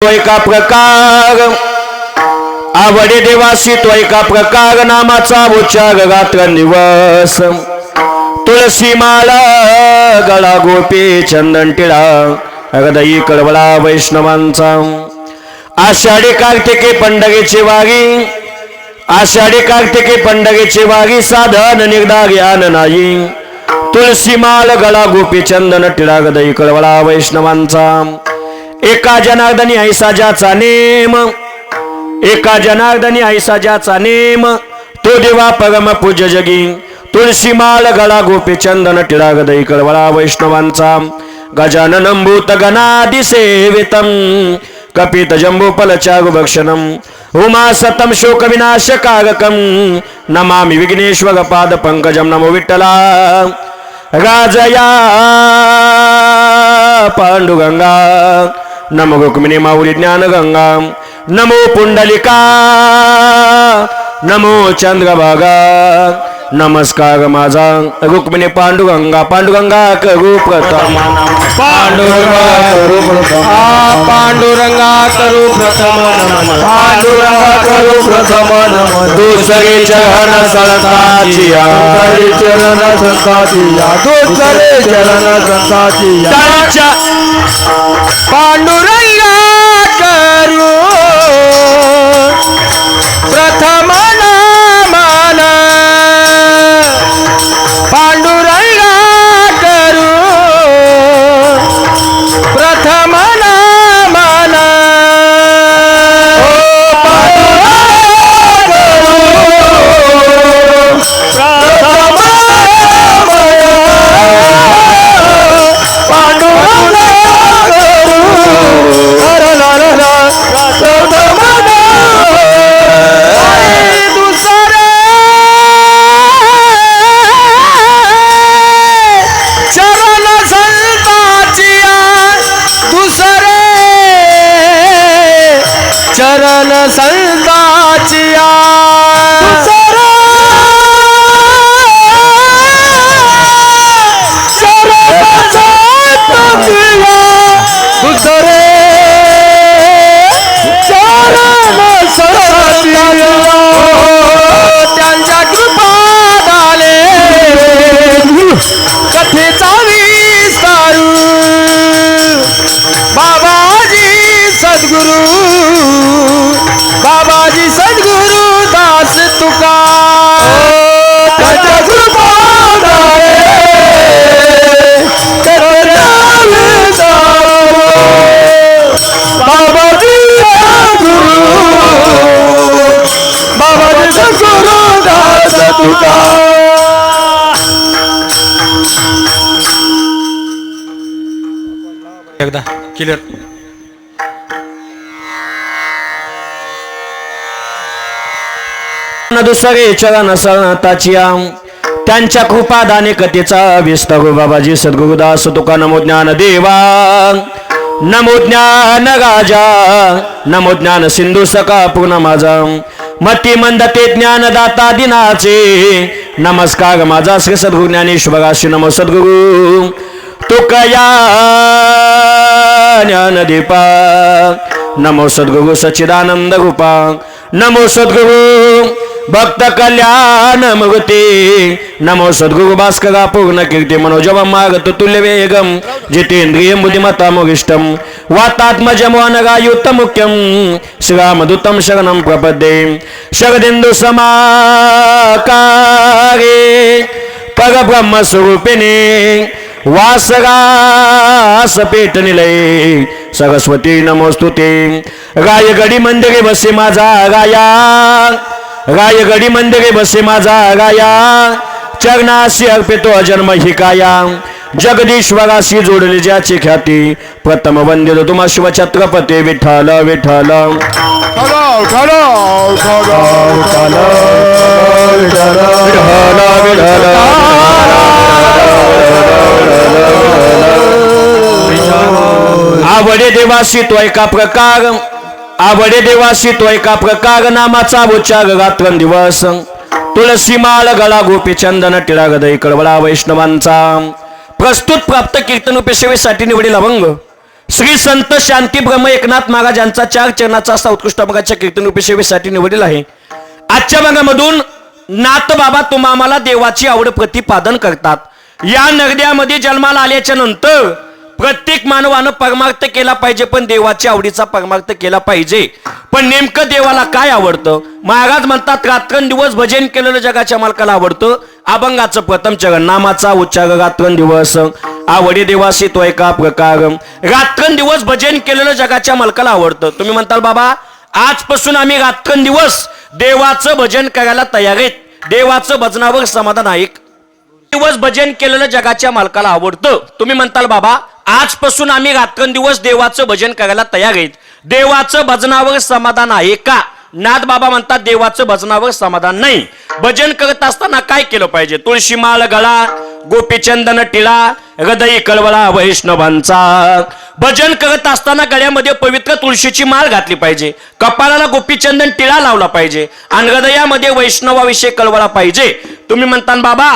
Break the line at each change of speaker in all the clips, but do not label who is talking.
तो एका प्रकार आवडे देवासी तो एका प्रकार नामाचा उच्चार गात्र निवस तुळसी माला गळा गोपी चंदन टिळा हृदयी कळवळा वैष्णवांचा आषाढी कार्तिके पंढरीची वारी आषाढी कार्तिके पंढरीची वारी साधन निर्धार ज्ञान नाही तुळसी माल गळा गोपी चंदन टिळा हृदयी कळवळा वैष्णवांचा एका जनार्दनी ऐसा ज्याचा नेम एका जनार्दनी ऐसा ज्याचा नेम तो देवा परम पूज्य जगी तुळशी माळ गळा गोपी चंदन टिळा हृदयी कळवळा वैष्णवांचा गजाननं भूत गणादि सेवितं कपित जंबूफल चारुभक्षणं उमा सतम शोक विनाशकारकं नमामि विघ्नेश्वर पाद पंकजं नमो विठ्ठला राजया पांडुरंगा नमो रुक्मिणी माऊली ज्ञानगंगा नमो पुंडलिका नमो चंद्रभागा नमस्कार माझा रुक्मिणी पांडुरंगा पांडुरंगा करू प्रथम
पांडुरंगा करू प्रथम
पांडुरंगा करू प्रथम
पांडुरंगा करू प्रथम नमः
दुसरे चरण संताचिया
चरण संताचिया दुसरे चरण संताचिया
पांडुरंगा करू प्रथम नमन पांडुरंगा करू प्रथम नमन चरण संताचिया
दुसरे चरण संताचिया
त्यांच्या कृपात आले कथेचा विस्तारू बाबाजी सद्गुरु बाबाजी सद्गुरु दास तुका
त्याच्या कृपात आले बाबाजी गुरु बाबाजी सद्गुरु दास तुका
एकदा क्लिअर दुसरे चरण संताचिया त्यांच्या कृपादाने कथेचा विस्तारू बाबाजी सद्गुरुदास तुका नमो ज्ञान देवा नमो ज्ञान राजा नमो ज्ञान सिंधू सका पूर्ण माझा मती मंदते ज्ञानदाता दिनाचे नमस्कार माझा श्री सद्गुरु ज्ञानेश्वराशी नमो सद्गुरु तुकया ज्ञानदीपा नमो सद्गुरु सच्चिदानंद रूपा नमो सद्गुरु भक्त कल्याण मूर्ती नमो सद्गुरु भास्करा पूर्ण कीर्ती मनोजव मागत तुल्य वेगम जितेंद्रिय बुद्धिमत्ता मोगिष्टम वातात्मजम वनगायुत मुख्यम श्रीरामदूतम शरणं प्रपद्ये शरदिंदु समाकारे परब्रह्म स्वरूपिणे वासरास पेट निलय सरस्वती नमोस्तुते रायगडी मंदिरे बसे माझा राया रायगडी मंदिरे बसे माझा राया चरणाशी अर्पितो अजन्म हि काया जगदीश्वराशी जोडले ज्याची ख्याती प्रथम वंदित तुम्हा शिव छत्रपती विठ्ठल विठ्ठल आवडे देवासी तो एका प्रकार आवडे देवासी तो एका प्रकार नामाचा उच्चार रात्र दिवस तुळसी माळ गळा गोपी चंदन टिळा हृदय कळवळा वैष्णवांचा प्रस्तुत प्राप्त कीर्तन पेशवेसाठी निवडील अभंग श्री संत शांती ब्रह्म एकनाथ महाराज यांचा 4 चरणाचा असा उत्कृष्ट भागाच्या कीर्तन रूपी सेवेसाठी निवडलेला आहे. आजच्या भागामधून नाथ बाबा तुम्हाला देवाची आवड प्रतिपादन करतात. या नगद्यामध्ये जन्माला आल्याच्या नंतर प्रत्येक मानवानं परमार्थ केला पाहिजे, पण देवाच्या आवडीचा परमार्थ केला पाहिजे. पण नेमकं देवाला काय आवडतं? महाराज म्हणतात रात्रंदिवस भजन केलेलं जगाच्या मालकाला आवडतं. अभंगाचं प्रथम चरण नामाचा उच्चार रात्रंदिवस आवडे देवासी तो एका प्रकार. रात्रंदिवस भजन केलेलं जगाच्या मालकाला आवडतं. तुम्ही म्हणताल बाबा आजपासून आम्ही रात्रंदिवस देवाचं भजन करायला तयार आहेत. देवाचं भजनावर समाधान आहे. दिवस भजन केलेलं जगाच्या मालकाला आवडतं. तुम्ही म्हणताल बाबा आजपासून आम्ही रात्रंदिवस देवाचं भजन करायला तयार आहेत. देवाचं भजनावर समाधान आहे का? नाथ बाबा म्हणतात देवाचं भजनावर समाधान नाही. भजन करत असताना काय केलं पाहिजे? तुळशी माळ गळा, गोपीचंदन टिळा, हृदय कळवळा वैष्णवांचा. भजन करत असताना गळ्यामध्ये पवित्र तुळशीची माळ घातली पाहिजे, कपाळाला गोपीचंदन टिळा लावला पाहिजे आणि हृदयामध्ये वैष्णवाविषयी कळवळा पाहिजे. तुम्ही म्हणता बाबा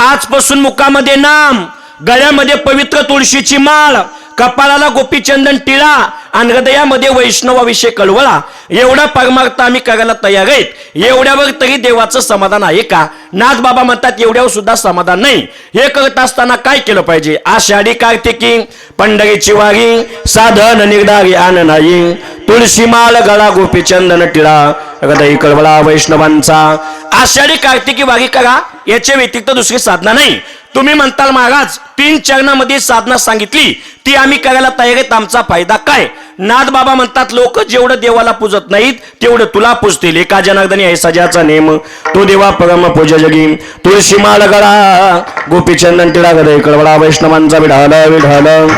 आजपासून मुखामध्ये नाम, गळ्यामध्ये पवित्र तुळशीची माळ, कपाळाला गोपीचंदन टिळा आणि हृदयामध्ये वैष्णवाविषयी कळवळा, एवढा परमार्थ आम्ही करायला तयार आहेत. एवढ्यावर तरी देवाचं समाधान आहे का? नाथ बाबा म्हणतात एवढ्यावर सुद्धा समाधान नाही. हे करत असताना काय केलं पाहिजे? आषाढी कार्तिकी पंढरीची वारी, साधन निर्धारी आन नाही, तुळशी माळ गळा गोपीचंदन टिळा, हृदय कळवळा वैष्णवांचा. आषाढी कार्तिकी वारी करा, याच्या व्यतिरिक्त दुसरी साधना नाही. तुम्ही म्हणताल महाराज 3 चरणामध्ये साधना सांगितली ती आम्ही करायला तयार आहेत, आमचा फायदा काय? नाथ बाबा म्हणतात लोक जेवढं देवाला पूजत नाहीत तेवढं तुला पूजतील. एका जनार्दनी आहे सजाचा नेम, तो देवा परम पूज जगी. तुळशी माळ गळा गोपीचंदन टिळा, हृदय कळवळा वैष्णवांचा. विढाल विढाल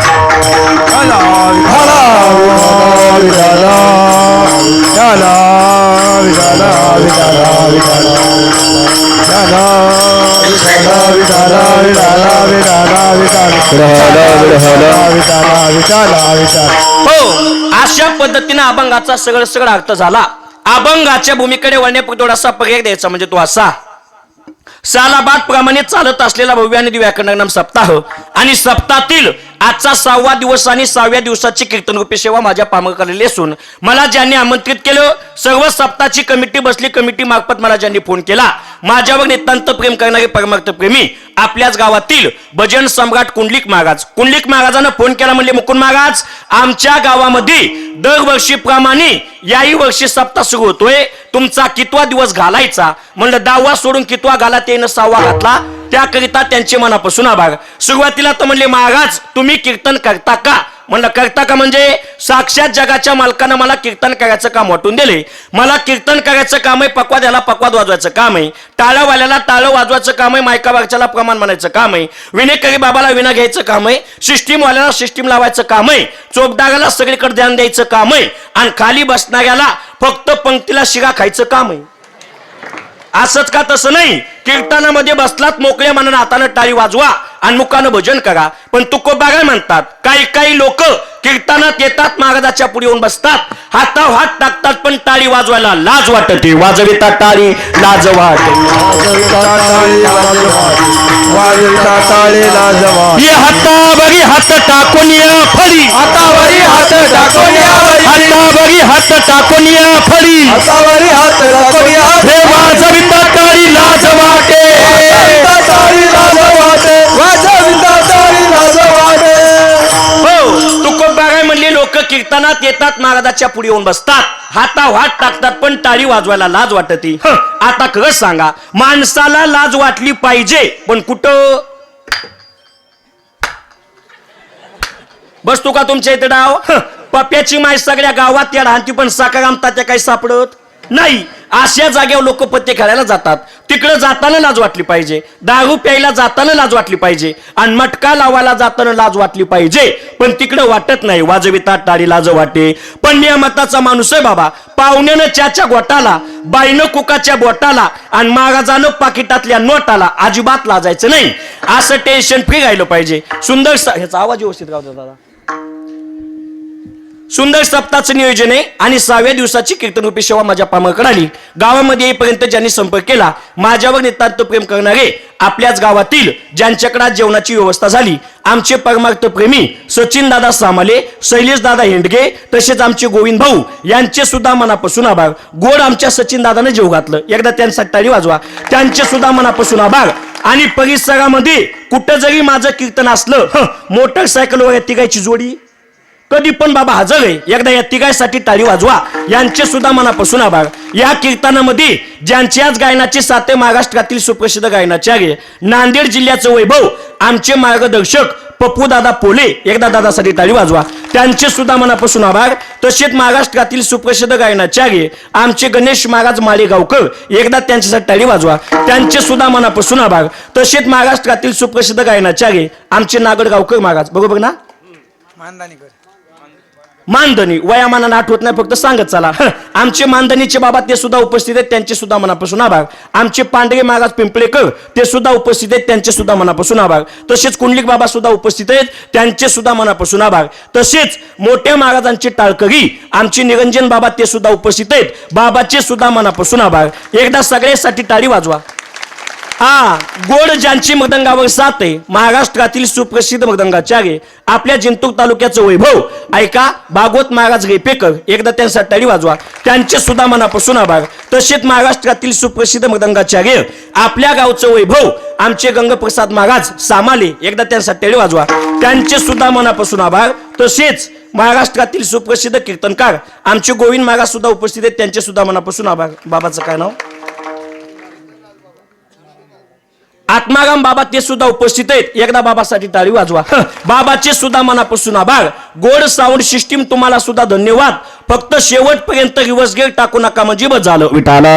हो, अशा पद्धतीने अभंगाचा सगळं अर्थ झाला. अभंगाच्या भूमीकडे वळण्यापूर्वी थोडासा पर्याय द्यायचा म्हणजे तो असा: सालाबाद प्रमाणे चालत असलेला भव्य आणि दिव्य अखंड सप्ताह आणि सप्ताहातील आजचा 6वा दिवस आणि 6व्या दिवसाची कीर्तन रूपी सेवा माझ्या पामकरलेली असून मला ज्यांनी आमंत्रित केलं, सर्व सप्ताहाची कमिटी बसली. कमिटी मार्फत मला ज्यांनी फोन केला, माझ्यावर नितांत प्रेम करणारे परमार्थ प्रेमी आपल्याच गावातील भजन सम्राट कुंडलिक महाराज. कुंडलिक महाराजांना फोन केला, म्हणले मुकुंद महाराज आमच्या गावामध्ये दरवर्षीप्रमाणे याही वर्षी सप्ताह सुरू होतोय, तुमचा कितवा दिवस घालायचा? म्हणलं 10वा सोडून कितवा घाला? त्यानं 6वा घातला. त्याकरिता त्यांचे मनापासून आभार. सुरुवातीला तर म्हणले महाराज तुम्ही कीर्तन करता का? म्हणलं करता का म्हणजे साक्षात जगाच्या मालकानं मला कीर्तन करायचं काम वाटून दिले. मला कीर्तन करायचं काम आहे, पक्वाद याला पक्वाद वाजवायचं काम आहे, टाळवाल्याला टाळं वाजवायचं काम आहे, मायकाबागच्याला प्रमाण म्हणायचं काम आहे, विनेकरी बाबाला विना घ्यायचं काम आहे, सिस्टीमवाल्याला सिस्टीम लावायचं काम आहे, चोपदाराला सगळीकडे ध्यान द्यायचं काम आहे आणि खाली बसणाऱ्याला फक्त पंक्तीला शिगा खायचं काम आहे. असंच का? तसं नाही. कीर्तनामध्ये बसलात मोकळ्या मनानं हातानं टाळी वाजवा आणि मुखानं भजन करा. पण तुकोबा काय म्हणतात, काही लोक कीर्तनात येतात, महाराजाच्या पुढे येऊन बसतात, हातावर हात टाकतात, पण टाळी वाजवायला लाज वाटते. वाजविता टाळी लाज वाटते, हातावरी हात टाकून या फळी, हातावरी हात टाकून या फळी, हातावरी हात टाकून या फळी, हातावरी हात टाकून या फळी, वाजविता टाळी लाज वाटे, टाळी लाज वाटे, वाजविता टाळी लाज वाटे. हो, तुकोबा काय म्हणले लोक कीर्तनात येतात, महाराजाच्या पुढे येऊन बसतात, हातावर हात टाकतात, पण टाळी वाजवायला लाज वाटते. आता खरंच सांगा, माणसाला लाज वाटली पाहिजे, पण कुठं? बसतो का तुमच्या इथे डाव? पप्याची माय सगळ्या गावात या राहती, पण साकाराम तात्या काही सापडत नाही. अशा जागेवर लोक पत्ते खेळायला जातात. तिकडे जाताना लाज वाटली पाहिजे, दारू प्यायला जाताना लाज वाटली पाहिजे आणि मटका लावायला जाताना लाज वाटली पाहिजे, पण तिकडे वाटत नाही. वाजविता टाळी लाज वाटे. पण नियमताचा माणूस आहे बाबा. पाहुण्यानं चाच्या गोटाला, बाईनं कुकाच्या बोटाला आणि महाराजानं पाकिटातल्या नोटाला अजिबात लाजायचं नाही. असं टेन्शन फ्री राहिलं पाहिजे. सुंदर ह्याचा आवाज व्यवस्थित गावतो दादा. सुंदर सप्ताहाचं नियोजन आहे आणि 6व्या दिवसाची कीर्तनरूपी सेवा माझ्या पामाकडे आली. गावामध्ये येईपर्यंत ज्यांनी संपर्क केला, माझ्यावर नितांत प्रेम करणारे आपल्याच गावातील ज्यांच्याकडे आज जेवणाची व्यवस्था झाली, आमचे परमार्थ प्रेमी सचिन दादा सामाले, शैलेश दादा हेंडगे, तसेच आमचे गोविंद भाऊ यांचे सुद्धा मनापासून आभार. गोड आमच्या सचिन दादाने जेव घातलं, एकदा त्यांसाठी टाळी वाजवा. त्यांचे सुद्धा मनापासून आभार. आणि परिसरामध्ये कुठं जरी माझं कीर्तन असलं, मोटरसायकलवर तिघायची जोडी कधी पण बाबा हजर आहे, एकदा या तिघांसाठी टाळी वाजवा. यांचे सुद्धा मनापासून आभार. या कीर्तनामध्ये ज्यांच्याच गायनाचे साते महाराष्ट्रातील सुप्रसिद्ध गायनाचार्य, नांदेड जिल्ह्याचं वैभव, आमचे मार्गदर्शक पप्पू दादा पोले, एकदा दादासाठी टाळी वाजवा. त्यांचे सुद्धा मनापासून आभार. तसेच महाराष्ट्रातील सुप्रसिद्ध गायनाचार्य आमचे गणेश महाराज माळेगावकर, एकदा त्यांच्यासाठी टाळी वाजवा. त्यांचे सुद्धा मनापासून आभार. तसेच महाराष्ट्रातील सुप्रसिद्ध गायनाचार्य आमचे नागडगावकर महाराज, बरोबर ना, मानधनी, वयामानानं आठवत नाही, फक्त सांगत चला. आमचे मानधनीचे बाबा ते सुद्धा उपस्थित आहेत, त्यांचे सुद्धा मनापासून आभार. आमचे पांढरे महाराज पिंपळेकर ते सुद्धा उपस्थित आहेत, त्यांचे सुद्धा मनापासून आभार. तसेच कुंडलिक बाबा सुद्धा उपस्थित आहेत, त्यांचे सुद्धा मनापासून आभार. तसेच मोठ्या महाराजांचे टाळकरी आमचे निरंजन बाबा ते सुद्धा उपस्थित आहेत, बाबाचे सुद्धा मनापासून आभार. एकदा सगळ्यासाठी टाळी वाजवा. गोड ज्यांची मृदंगावर साथ आहे, महाराष्ट्रातील सुप्रसिद्ध मृदंगाचार्य आपल्या जिंतूर तालुक्याचं वैभव, ऐका, भागवत महाराज रेपेकर, एकदा त्यांसाठी टाळी वाजवा. त्यांचे सुद्धा मनापासून आभार. तसेच महाराष्ट्रातील सुप्रसिद्ध मृदंगाचार्य आपल्या गावचं वैभव, आमचे गंगप्रसाद महाराज सामाले, एकदा त्यांसाठी टाळी वाजवा. त्यांचे सुद्धा मनापासून आभार. तसेच महाराष्ट्रातील सुप्रसिद्ध कीर्तनकार आमचे गोविंद महाराज सुद्धा उपस्थित आहेत, त्यांचे सुद्धा मनापासून आभार. बाबाचं काय नाव? आत्माराम बाबा ते सुद्धा उपस्थित आहेत, एकदा बाबासाठी टाळी वाजवा. बाबाचे सुद्धा मनापासून आभार. गोड साऊंड सिस्टीम तुम्हाला सुद्धा धन्यवाद. फक्त शेवटपर्यंत रिवर्स गेअर टाकू नका म्हणजे बस झालं. विठाला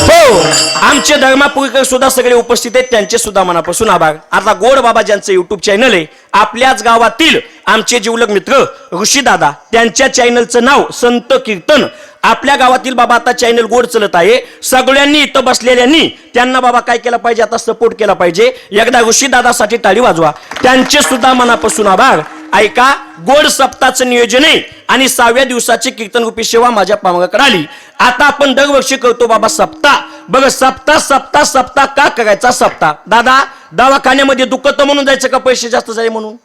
हो, आमचे धर्मापुरीकर सुद्धा सगळे उपस्थित आहेत, त्यांचे सुद्धा मनापासून आभार. आता गोड बाबा ज्यांचं युट्यूब चॅनल आहे, आपल्याच गावातील आमचे जीवलग मित्र ऋषी दादा, त्यांच्या चॅनलचं नाव संत कीर्तन. आपल्या गावातील बाबा आता चॅनल गोड चलत आहे. सगळ्यांनी इथं बसलेल्यांनी त्यांना बाबा काय केलं पाहिजे, आता सपोर्ट केला पाहिजे. एकदा ऋषी दादासाठी टाळी वाजवा. त्यांचे सुद्धा मनापासून आभार. ऐका, गोड सप्ताहाचं नियोजन आहे आणि 6व्या दिवसाची कीर्तनरूपी सेवा माझ्या पामाकडे आली. आता आपण दरवर्षी करतो बाबा सप्ताह. बघ, सप्ताह सप्ताह सप्ताह का करायचा सप्ताह? दादा, दवाखान्यामध्ये दुखतं म्हणून जायचं का पैसे जास्त जाईल म्हणून?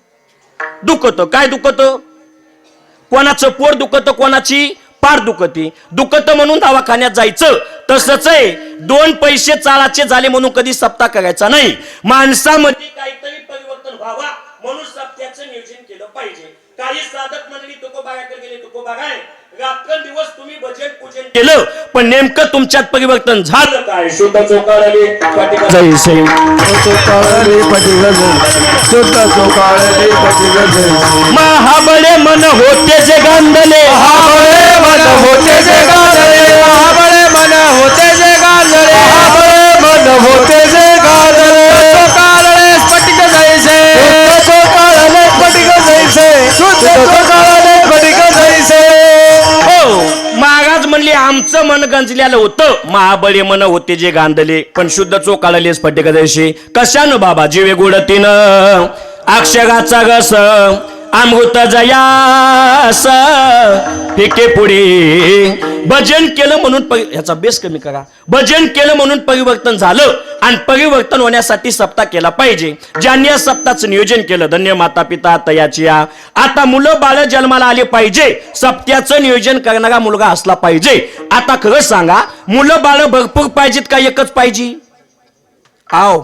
दुखतं, काय दुखतं? कोणाचं पोट दुखतं, कोणाची पार दुखती. दुखतं म्हणून दवाखान्यात जायचं. तसंच आहे, 2 पैसे चाळाचे झाले म्हणून कधी सप्ताह करायचा नाही. माणसामध्ये काहीतरी परिवर्तन व्हावा म्हणून सप्त्याचं नियोजन केलं पाहिजे. काही साधक मंडळी तुकोबागाकडे गेले, तुकोबागाय रात्रंदिवस तुम्ही भजन पूजन केलं, पण नेमकं तुमच्यात परिवर्तन झालं काय? शुद्ध चोकाळले पाटील जैसे, महाबळे मन होते जे गांधले,
महाबळे मन होते जे गाजले, महाबळे मन होते जे गाजले, महाबळे मन होते जे गाजले, चोकाळले स्फटिक जैसे, चोकाळले स्फटिक जैसे, शुद्ध चोकाळले स्फटिक जैसे.
हो, महाराज म्हणले आमचं मन गंजलेलं होतं, महाबळे मन होते जे गांधले, पण शुद्ध चोकाळले स्फटिक जैसे. कशानं बाबा? जीवे गुडतीनं अक्षराचा रस अमृत जयास फिके पुढे. भजन केलं म्हणून ह्याचा बेस कमी करा. भजन केलं म्हणून परिवर्तन झालं आणि परिवर्तन होण्यासाठी सप्ताह केला पाहिजे. ज्यांनी या सप्ताहाचं नियोजन केलं, धन्य माता पिता तयाची. आता मुलं बाळ जन्माला आले पाहिजे, सप्त्याचं नियोजन करणारा मुलगा असला पाहिजे. आता खरं सांगा, मुलं बाळ भरपूर पाहिजेत का एकच पाहिजे? आव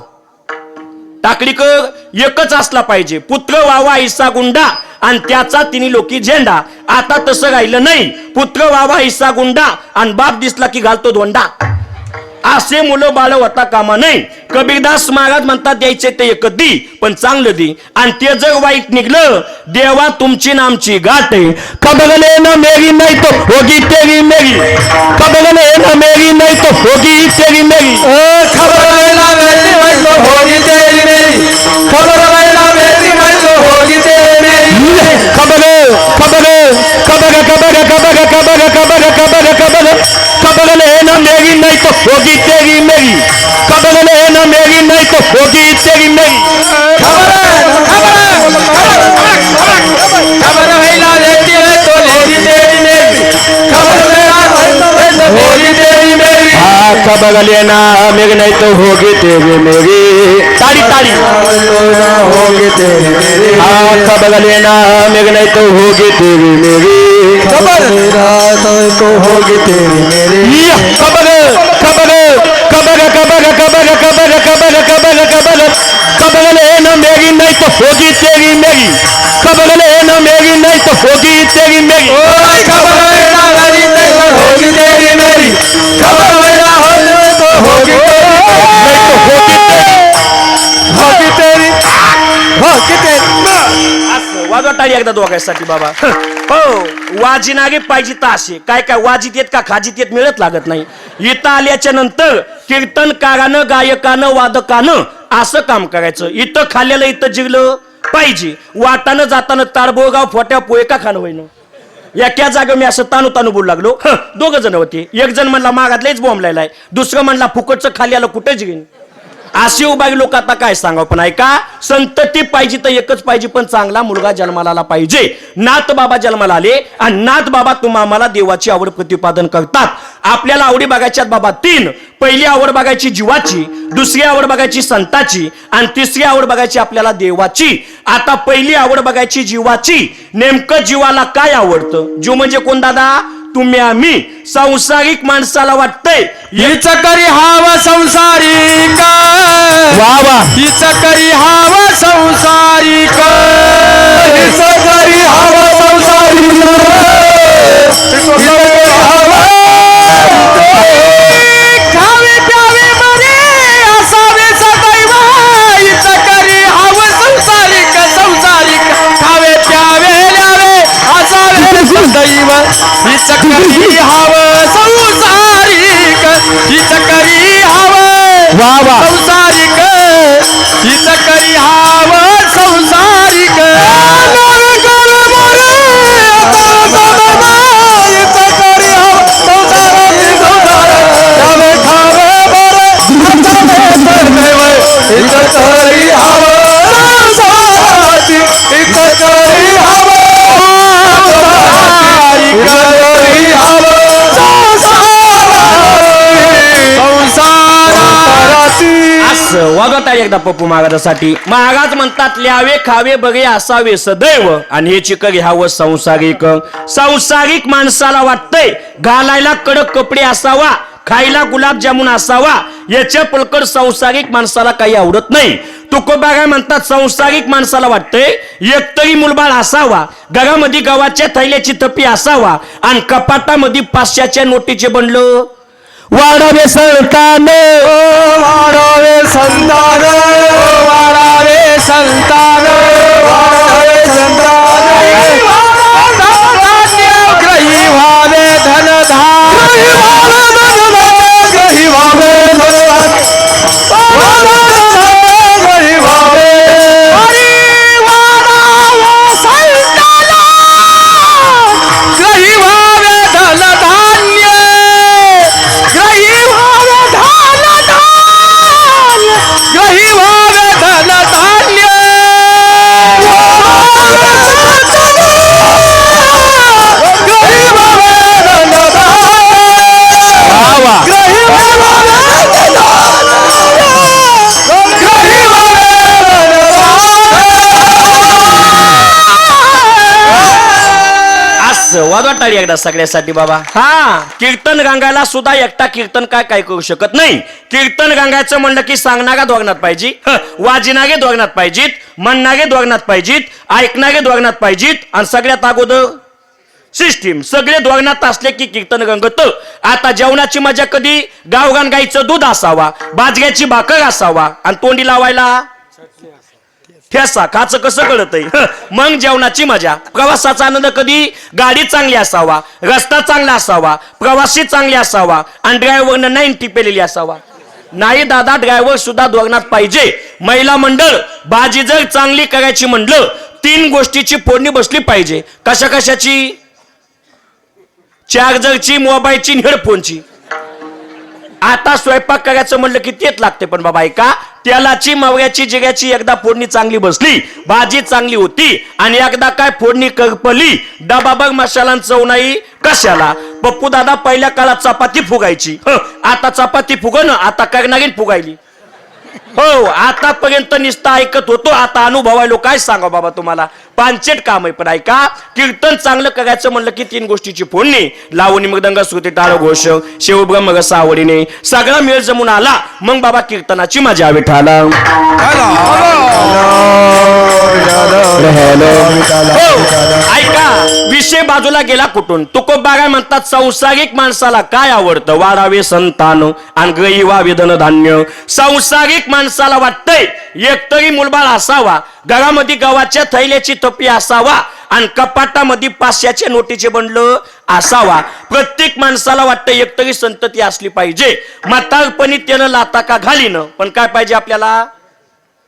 टाकळीकर, एकच असला पाहिजे. पुत्र वावा ऐसा गुंडा आणि त्याचा तिन्ही लोकी झेंडा. आता तसं राहिलं नाही. पुत्र वावा ऐसा गुंडा आणि बाप दिसला की घालतो धोंडा. असे मुलं बाळ होता कामा नाही. कबीरदास महाराज म्हणतात, द्यायचे ते एकच दी, पण चांगलं दी. आणि ते जर वाईट निघलं, देवा तुमची नामची गाठ आहे. खबरले ना मेरी नाही तो होगी तेरी मेरी, खबरले ना मेरी नाही तो होगी तेरी मेरी,
खबरले ना मेरी नाही तो होगी तेरी मेरी, खबरले ना मेरी नाही तो होगी तेरी मेरी.
खबर खबर खबर खबर खबर खबर खबर खबर खबर खबरले ना मेरी नहीं तो होगी तेरी मेरी, खबरले ना मेरी नहीं तो होगी तेरी मेरी. बगले ना मेघ नहीं तो होगी तेरी मेरी ताड़ी ताड़ी
होगी तेरी मेरी
आँख बगले ना मेघ नहीं तो होगी तेरी मेरी
तो होगी तेरी मेरी
कबग कबग कबग कबग कबग कबग कबग कबग कबग कबगले ना मेरी नहीं तो होगी तेरी मेरी कबगले ना मेरी नहीं तो होगी तेरी मेरी
होगी तेरी मेरी खबर तो होगी होगी तेरी होगी तेरी
वाजवा टाळी एकदा दोघांसाठी बाबा हो वाजी नागे पाहिजे ताशे काय काय वाजीत येत का खाजीत येत मिळत लागत नाही इथं आल्याच्या नंतर कीर्तनकारानं गायकानं वादकानं असं काम करायचं इथं खाल्लेलं इथं जिरलं पाहिजे वाटानं जाताना तारबोळगाव फोट्या पोहे का खाणं होईन एका जागा मी असं तानू तानू बोलू लागलो दोघ जण होते एक जण म्हणला मागातलेच बॉम्बलायला आहे दुसरं म्हणला फुकटचं खाली आलं कुठे जिरीन अशी उभारी लोक आता काय सांगावं पण ऐका संतती पाहिजे तर एकच पाहिजे पण चांगला मुलगा जन्माला आला पाहिजे नाथ बाबा जन्माला आले आणि नाथ बाबा तुम्हाला देवाची आवड प्रतिपादन करतात आपल्याला आवडी बघायच्यात बाबा तीन पहिली आवड बघायची जीवाची दुसरी आवड बघायची संताची आणि तिसरी आवड बघायची आपल्याला देवाची आता पहिली आवड बघायची जीवाची नेमकं जीवाला काय आवडतं जीव म्हणजे कोण दादा तुम्ही आम्ही सांसारिक माणसाला वाटतंय
हिच करी हाव संसारिक
वा वा
हिच करी हाव संसारिक हिच करी हाव संसारिक खावे प्यावे बरे असावे सदैव हिच करी हाव संसारिक संसारिक खावे प्यावे ल्यावे असावे सदैव हिच करी हाव संसारिक हिच करी हाव
वा वा
संसारिक हिच करी हाव संसारिक
वागत आहे एकदा पप्पू महाराजासाठी महाराज म्हणतात ल्यावे खावे बघे असावे सदैव आणि हे चिक घ्यावं संसारिक संसारिक माणसाला वाटतंय घालायला कडक कपडे असावा खायला गुलाबजामुन असावा याच्या पलकड संसारिक माणसाला काही आवडत नाही तुकोबा काय म्हणतात संसारिक माणसाला वाटतंय एकतरी मुलबाळ असावा घरामध्ये गव्हाच्या थैल्याची थपी असावा आणि कपाटामध्ये 500च्या नोटीचे बनलं वाढावे संतान
वाढावे संतान वाढावे संतान वाढावे संतान ग्रही व्हावे धनधान ग्रही व्हावे ग्रही व्हावे ग्रही व्हावे धनधान्य ग्रही व्हावे धनधान्य
वादवाटाळी एकदा सगळ्यासाठी बाबा हा कीर्तन गांगायला सुद्धा एकटा कीर्तन काय करू शकत नाही कीर्तन गांगायचं म्हणलं की सांगणारे दोघनात पाहिजे वाजिनागे दोघनात पाहिजेत म्हणणारे दोघनात पाहिजेत ऐकणारे दोघनात पाहिजेत आणि सगळ्यात अगोदर सिस्टीम सगळे दोघनात असले की कीर्तन गंगत आता जेवणाची मजा कधी गावगान गाईचं दूध असावा बाजग्याची भाकर असावा आणि तोंडी लावायला ठेसा खाचं कसं कळतंय मग जेवणाची मजा प्रवासाचा आनंद कधी गाडी चांगली असावा रस्ता चांगला असावा प्रवासी चांगली असावा आणि ड्रायव्हरनं 90 पेलेली असावा नाही दादा ड्रायव्हर सुद्धा दोघनात पाहिजे महिला मंडळ बाजी जर चांगली करायची म्हणलं 3 गोष्टीची फोडणी बसली पाहिजे कशा कशाची चार्जरची मोबाईलची हेडफोनची आता स्वयंपाक करायचं म्हणलं की तेच लागते पण बाबा ऐका तेलाची मवऱ्याची जिऱ्याची एकदा फोडणी चांगली बसली भाजी चांगली होती आणि एकदा काय फोडणी करपली डबाबग मसाला चव नाही कशाला पप्पू दादा पहिल्या काळात चपाती फुगायची, आता चपाती फुगन, आता करणारी फुगायली. हो, आतापर्यंत नुसतं ऐकत होतो, आता अनुभवायलो. काय सांगा बाबा तुम्हाला, पांचट काम आहे. पण ऐका, कीर्तन चांगलं करायचं म्हणलं की 3 गोष्टीची फोडणी: लावणी, मृदंग, श्रुती, टाळ, घोष, शिवब्रह्म रस आवडीने सगळा मेळ जमून आला, मग बाबा कीर्तनाची मजा विठाला. ऐका, विषय बाजूला गेला कुठून. तुकोबा काय म्हणतात, संसारिक माणसाला काय आवडतं? वाढावे संतान आणि गई व्हावे धनधान्य. संसारिक माणसाला वाटतंय एकतरी मुलबाळ असावा, घरामध्ये गव्हाच्या थैल्याची थप्पी असावा आणि कपाटामध्ये 500च्या नोटीचे बंडल असावा. प्रत्येक माणसाला वाटतं एकतरी संतती असली पाहिजे. म्हातारपणी त्यानं लाता का घालीन, पण काय पाहिजे आपल्याला?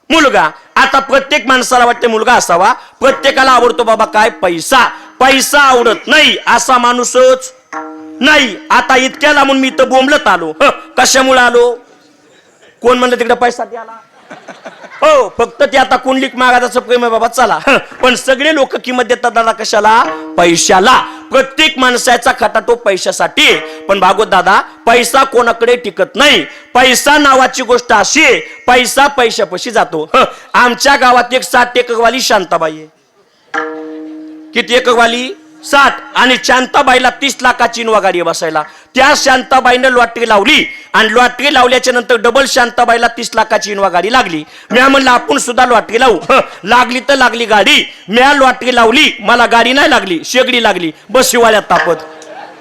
मुलगा. आता प्रत्येक माणसाला वाटते मुलगा असावा. प्रत्येकाला आवडतो बाबा काय? पैसा. पैसा आवडत नाही असा माणूसच नाही. आता इतक्या लांबून मी इथं बोंबलत आलो. कशामुळे आलो? कोण म्हणलं तिकडे पैसा द्याला? हो, फक्त ते आता कुंडलिक महाराजाचं प्रेम आहे बाबा, चला. पण सगळे लोक किंमत देतात दादा कशाला? पैशाला. प्रत्येक माणसाचा खटाटो पैशासाठी. पण भागवत दादा, पैसा कोणाकडे टिकत नाही. पैसा नावाची गोष्ट अशी आहे, पैसा पैशापाशी जातो. आमच्या गावात एक 60 एकरवाली शांताबाई आहे. किती एकरवाली? 60. आणि शांताबाईला 30 लाखाची इनोवा गाडी बसायला. त्या शांताबाईनं लॉटरी लावली आणि लॉटरी लावल्याच्या नंतर डबल शांताबाईला 30 लाखाची इनोवा गाडी लागली. म्या म्हणलं आपण सुद्धा लॉटरी लावू. लागली तर लागली गाडी. म्या लॉटरी लावली, मला गाडी नाही लागली, शेगडी लागली. बस शिवाळ्यात तापत.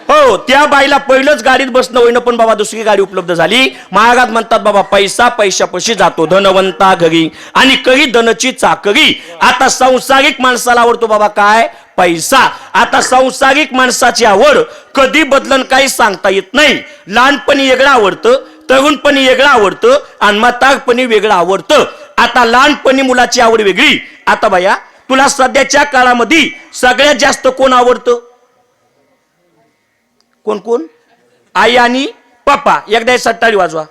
हो, त्या बाईला पहिलंच गाडीत बसणं होईना, पण बाबा दुसरी गाडी उपलब्ध झाली. महाराज म्हणतात बाबा पैसा पैशापाशी जातो. धनवंता घरी आणि करी धनची चाकरी. आता संसारिक माणसाला आवडतो बाबा काय? पैसा. आता संसारिक माणसाची आवड कधी बदलन काही सांगता येत नाही. लहानपणी वेगळं आवडतं, तरुणपणी वेगळं आवडतं आणि म्हातारपणी वेगळं आवडतं. आता लहानपणी मुलाची आवड वेगळी. आता बाया, तुला सध्याच्या काळामध्ये सगळ्यात जास्त कोण आवडतं? कोण कोण? आई आणि पप्पा. एकदा 70 वाजवा.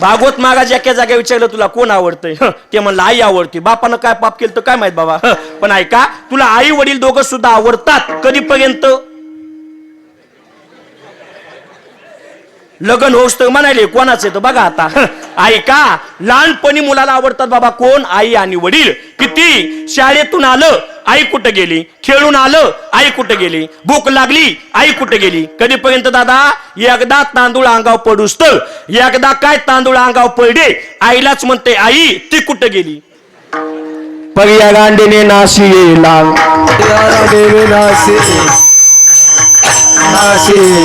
भागवत महाराज एका जागे विचारलं तुला कोण आवडतंय? ते म्हणलं आई आवडते. बापानं काय पाप केलं तर काय माहित बाबा. पण ऐका, तुला आई वडील दोघं सुद्धा आवडतात. कधीपर्यंत? लग्न होस तर म्हणाले कोणाच येतं बघा. आता ऐका, लहानपणी मुलाला आवडतात बाबा कोण? आई आणि वडील. किती? शाळेतून आलं, आई कुठे गेली? खेळून आलं, आई कुठे गेली? भूक लागली, आई कुठे गेली? कधीपर्यंत दादा? एकदा तांदूळ अंगाव पडूस तर. एकदा काय तांदूळ अंगाव पडले, आईलाच म्हणते आई ती कुठे गेली?
पर्या गांडीने नाशी येला,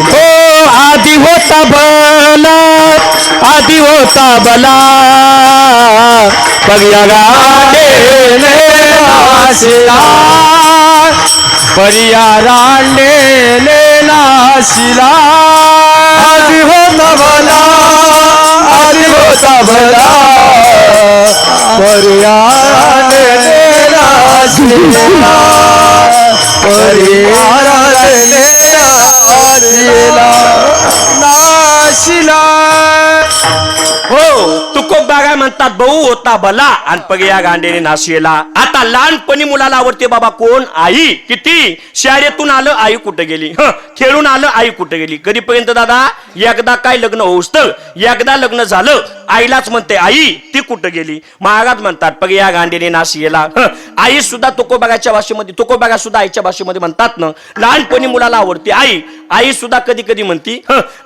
हो, आधी होता भला, आधी होता भला,
पर्या गांडीने नाशिला, पर्या गांडीने नाशिला. आधी होता भला, आधी होता भला, पर्या गांडीने नाशिला, पर्या गांडीने नाशिला.
हो, तुकोबा काय म्हणतात, भाऊ होता भला आणि पगया गांडीने नाशिला. आता लहानपणी मुलाला आवडते बाबा कोण? आई. किती? शाळेतून आलं, आई कुठे गेली? खेळून आलं, आई कुठे गेली? कधीपर्यंत दादा? एकदा काय लग्न होऊस तर. एकदा लग्न झालं, आईलाच म्हणते आई ती कुठे गेली? महाराज म्हणतात पगया गांडीने नाशिला. आई सुद्धा तुकोबाच्या भाषेमध्ये, तुकोबा सुद्धा आईच्या भाषेमध्ये म्हणतात ना. लहानपणी मुलाला आवडते आई. आई सुद्धा कधी कधी म्हणती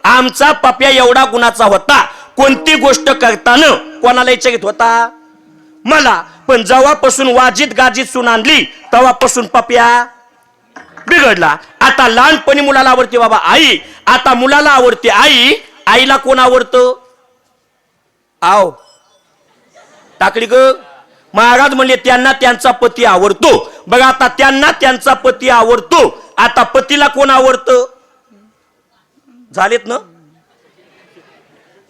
आमचा पप्या एवढा गुणाचा होता, कोणती गोष्ट करताना कोणाला इच्छा घेत होता? मला. पण जेव्हापासून वाजीत गाजीत सून आणली तेव्हापासून पप्या बिघडला. आता लहानपणी मुलाला आवडते बाबा आई. आता मुलाला आवडते आई. आईला कोण आवडतं? आव टाकली ग. महाराज म्हणले त्यांना त्यांचा पती आवडतो. बघा आता त्यांना त्यांचा पती आवडतो. आता पतीला कोण आवडतं? झालेत ना?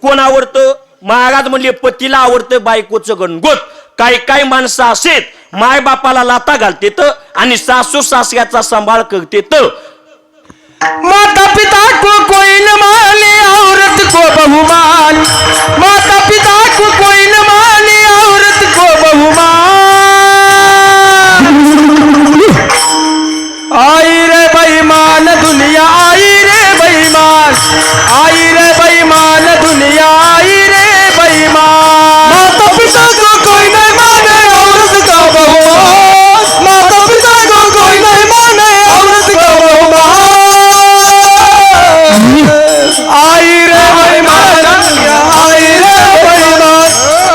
कोण आवडतं? महाराज म्हणले पतीला आवडतं बायकोचं गणगोत. काही काही माणसं असेत माय बापाला लाता घालतेत आणि सासू सासऱ्याचा सांभाळ करतेत.
माता पिता को कोई न माने, औरत को बहुमान. माता पिता को कोई न माने, औरत को बहुमान. आई रे बेईमान दुनिया, आई रे आई रे बेईमान दुनिया आई रे बेईमान माता पिता को कोई नहीं माने औरत का बहुमान माता पिता को कोई नहीं माने औरत का बहुमान आई रे बेईमान दुनिया आई रे बेईमान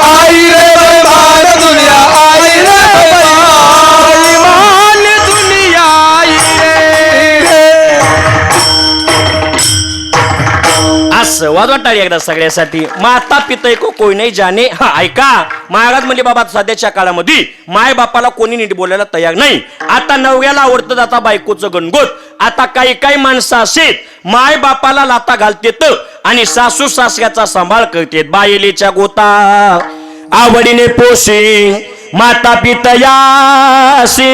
आई रे बेईमान दुनिया आई रे बेईमान दुनिया आई रे
असं वाजवा टाळी एकदा सगळ्यासाठी. माता पिता को कोई नाही जाणे. हा ऐका, महाराज म्हणले बाबा सध्याच्या काळामध्ये माय बापाला कोणी नीट बोलायला तयार नाही. आता नवऱ्याला आवडतं आता बायकोचं गणगोत. आता काही काही माणसं असेत माय बापाला लाता घालतेत आणि सासू सासऱ्याचा सांभाळ करतेत. बायलेच्या गोता आवडीने पोशी माता पितयासी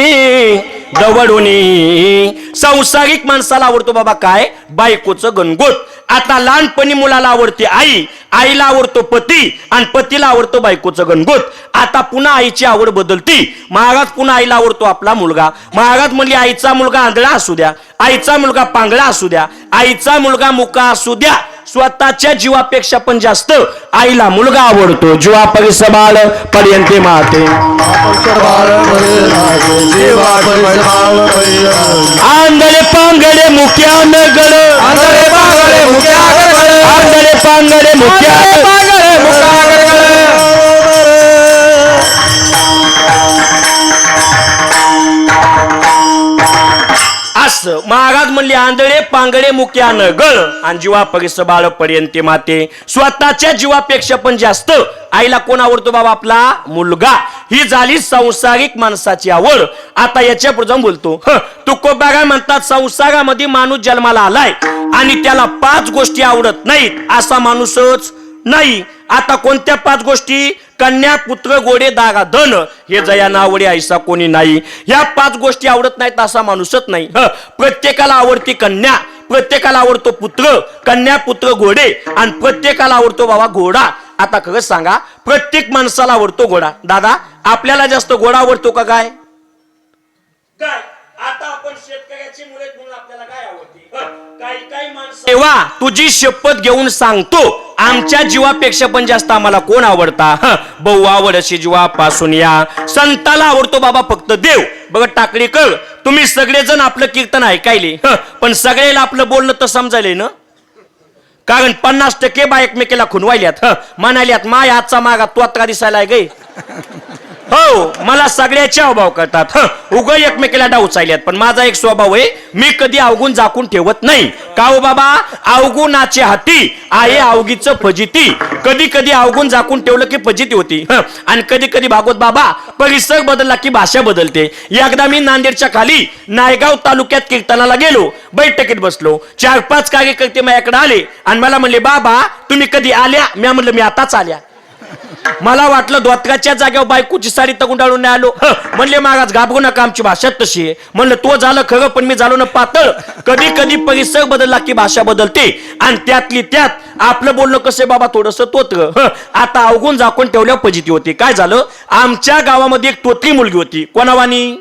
दवडूनी. संसारिक माणसाला आवडतो बाबा काय, बायकोचं गणगोत. आता लहानपणी मुलाला आवडते आई, आईला आवडतो पती आणि पतीला आवडतो बायकोचं गणगोत. आता पुन्हा आईची आवड बदलती. महाराज पुन्हा आईला आवडतो आपला मुलगा. महाराज म्हणले आईचा मुलगा आंधळा असू द्या, आईचा मुलगा पांगळा असू द्या, आईचा मुलगा मुका असू द्या, स्वतःच्या जीवापेक्षा पण जास्त आईला मुलगा आवडतो. जीवा परिसबाळ पर्यंते माते आंधळे पांगळे मुक्यान गळ
आंधळे पांगळे मुक्या
आंधळे पांगळे मुक्या
पांगळे मुक्या
असं महाराज म्हणले आंधळे पांगळे मुक्यान गळ आणि जीवा परिसबाळ पर्यंते माते. स्वतःच्या जीवापेक्षा पण जास्त आईला कोण आवडतो बाबा, आपला मुलगा. ही झाली संसारिक माणसाची आवड. आता याच्या पुढे जाऊन बोलतो. तुकोबा काय म्हणतात, संसारामध्ये माणूस जन्माला आलाय आणि त्याला 5 गोष्टी आवडत नाहीत असा माणूसच नाही. आता कोणत्या 5 गोष्टी? कन्या पुत्र गोडे दागा धन हे जया नावडे ऐसा कोणी नाही. या 5 गोष्टी आवडत नाहीत असा माणूसच नाही. प्रत्येकाला आवडती कन्या, प्रत्येकाला आवडतो पुत्र, कन्या पुत्र घोडे आणि प्रत्येकाला आवडतो बाबा घोडा. आता खरंच सांगा, प्रत्येक माणसाला आवडतो घोडा. दादा आपल्याला जास्त घोडा आवडतो का काय? काय आता आपण शेतकऱ्याची मुले म्हणून आपल्याला काय आवडते? काही काही माणसं तेव्हा तुझी शपथ घेऊन सांगतो, आमच्या जीवापेक्षा पण जास्त आम्हाला कोण आवडता? बहु आवडशी जीवापासून या. संताला आवडतो बाबा फक्त देव. बघ टाकळीकर, तुम्ही सगळेजण आपलं कीर्तन ऐकायले, पण सगळ्याला आपलं बोलणं तर समजायले ना. कारण 50% बा एकमेकीला खुनवायल्यात. म्हणाल्यात माय आजचा मागा तोत्रा दिसायला गे. हो, मला सगळ्याच्या अभाव करतात. उग एकमेकीला डावचायल्यात. पण माझा एक स्वभाव आहे, मी कधी अवगुण झाकून ठेवत नाही. का हो बाबा, अवगुणाचे हाती आहे अवगीच फजिती. कधी कधी अवगुण झाकून ठेवलं की फजिती होती. आणि कधी कधी भागवत बाबा, परिसर बदलला की भाषा बदलते. एकदा मी नांदेडच्या खाली नायगाव तालुक्यात कीर्तनाला गेलो. बैठकीत बसलो. 4-5 कार्यकर्ते माझ्याकडे आले आणि मला म्हणले, बाबा तुम्ही कधी आल्या? मी म्हणलं मी आताच आल्या. मला वाटलं धोत्राच्या जागेवर बायकोची साडी तगुंडाळून नाही आलो. म्हणले महाराज घाबरू नका, आमची भाषा तशी आहे. म्हणलं तो झालं खरं, पण मी झालो ना पातळ. कधी कधी परिसर बदलला की भाषा बदलते आणि त्यातली त्यात आपलं बोलणं कसं बाबा थोडंसं तोत्र. आता अवगुण झाकून ठेवल्यावर फजिती होती. काय झालं, आमच्या गावामध्ये एक तोत्री मुलगी होती. कोणावानी?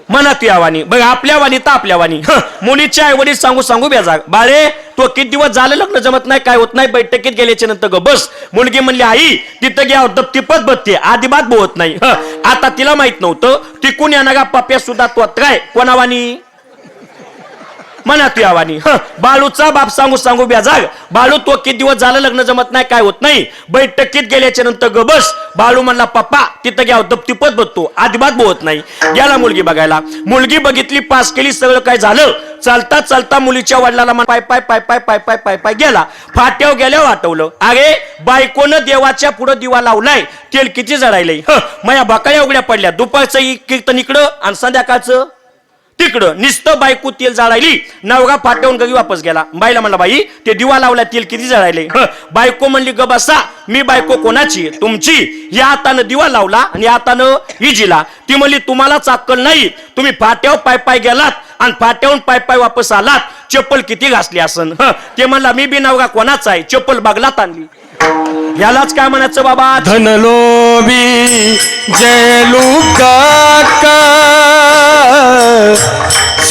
मनात यावानी. बघ आपल्या वाणी तर आपल्या वाणी. मुलीच्या आई वडील सांगू सांगू बेजार, बाळे तो किती दिवस झालं लग्न जमत नाही, काय होत नाही. बैठकीत गेल्याच्या नंतर ग बस. मुलगी म्हणली आई तिथं घ्या दप्तीपत बघते, आदिबात बोलत नाही. आता तिला माहित नव्हतं तिकून येणारा पप्या सुद्धा तोत्राय. कोणावानी? मनात यावानी. बाळूचा बाप सांगू सांगू बेजार, बाळू तो किती दिवस झालं लग्न जमत नाही, काय होत नाही. बैठकीत गेल्याच्या नंतर ग बस. बाळू म्हणला पप्पा तिथं घ्या दप्तीपत बघतो, आदिबात बोलत नाही. गेला मुलगी बघायला. मुलगी बघितली, पास केली, सगळं काय झालं. चालता चालता मुलीच्या वडिलाला पाय पाय पाय पाय पाय पाय पाय पाय गेला. फाट्यावर गेल्यावर आठवलं, अरे बायकोनं देवाच्या पुढे दिवा लावलाय, तेल किती जळायलंय. माझ्या बकाळ्या उघड्या पडल्या. दुपारचं कीर्तन इकडं आणि संध्याकाळचं तिकडं. नुसतं बायको तेल जाळायली. नवरा फाट्यावून घरी वापस गेला. बाईला म्हणला बाई ते दिवा लावला, तेल किती जळायले? बायको म्हणली ग बसा, मी बायको कोणाची? तुमची. या हातानं दिवा लावला आणि या हातानं इजिला. ती म्हणली तुम्हालाच अक्कल नाही, तुम्ही फाट्यावर पाय पाय गेलात आणि फाट्यावरून पाय पाय वापस आलात, चप्पल किती घासली असन? ते म्हणला मी बी नवरा कोणाचा आहे, चप्पल बगलात आणली. यालाच काय म्हणायचं बाबा?
धनलोभी जयलू काका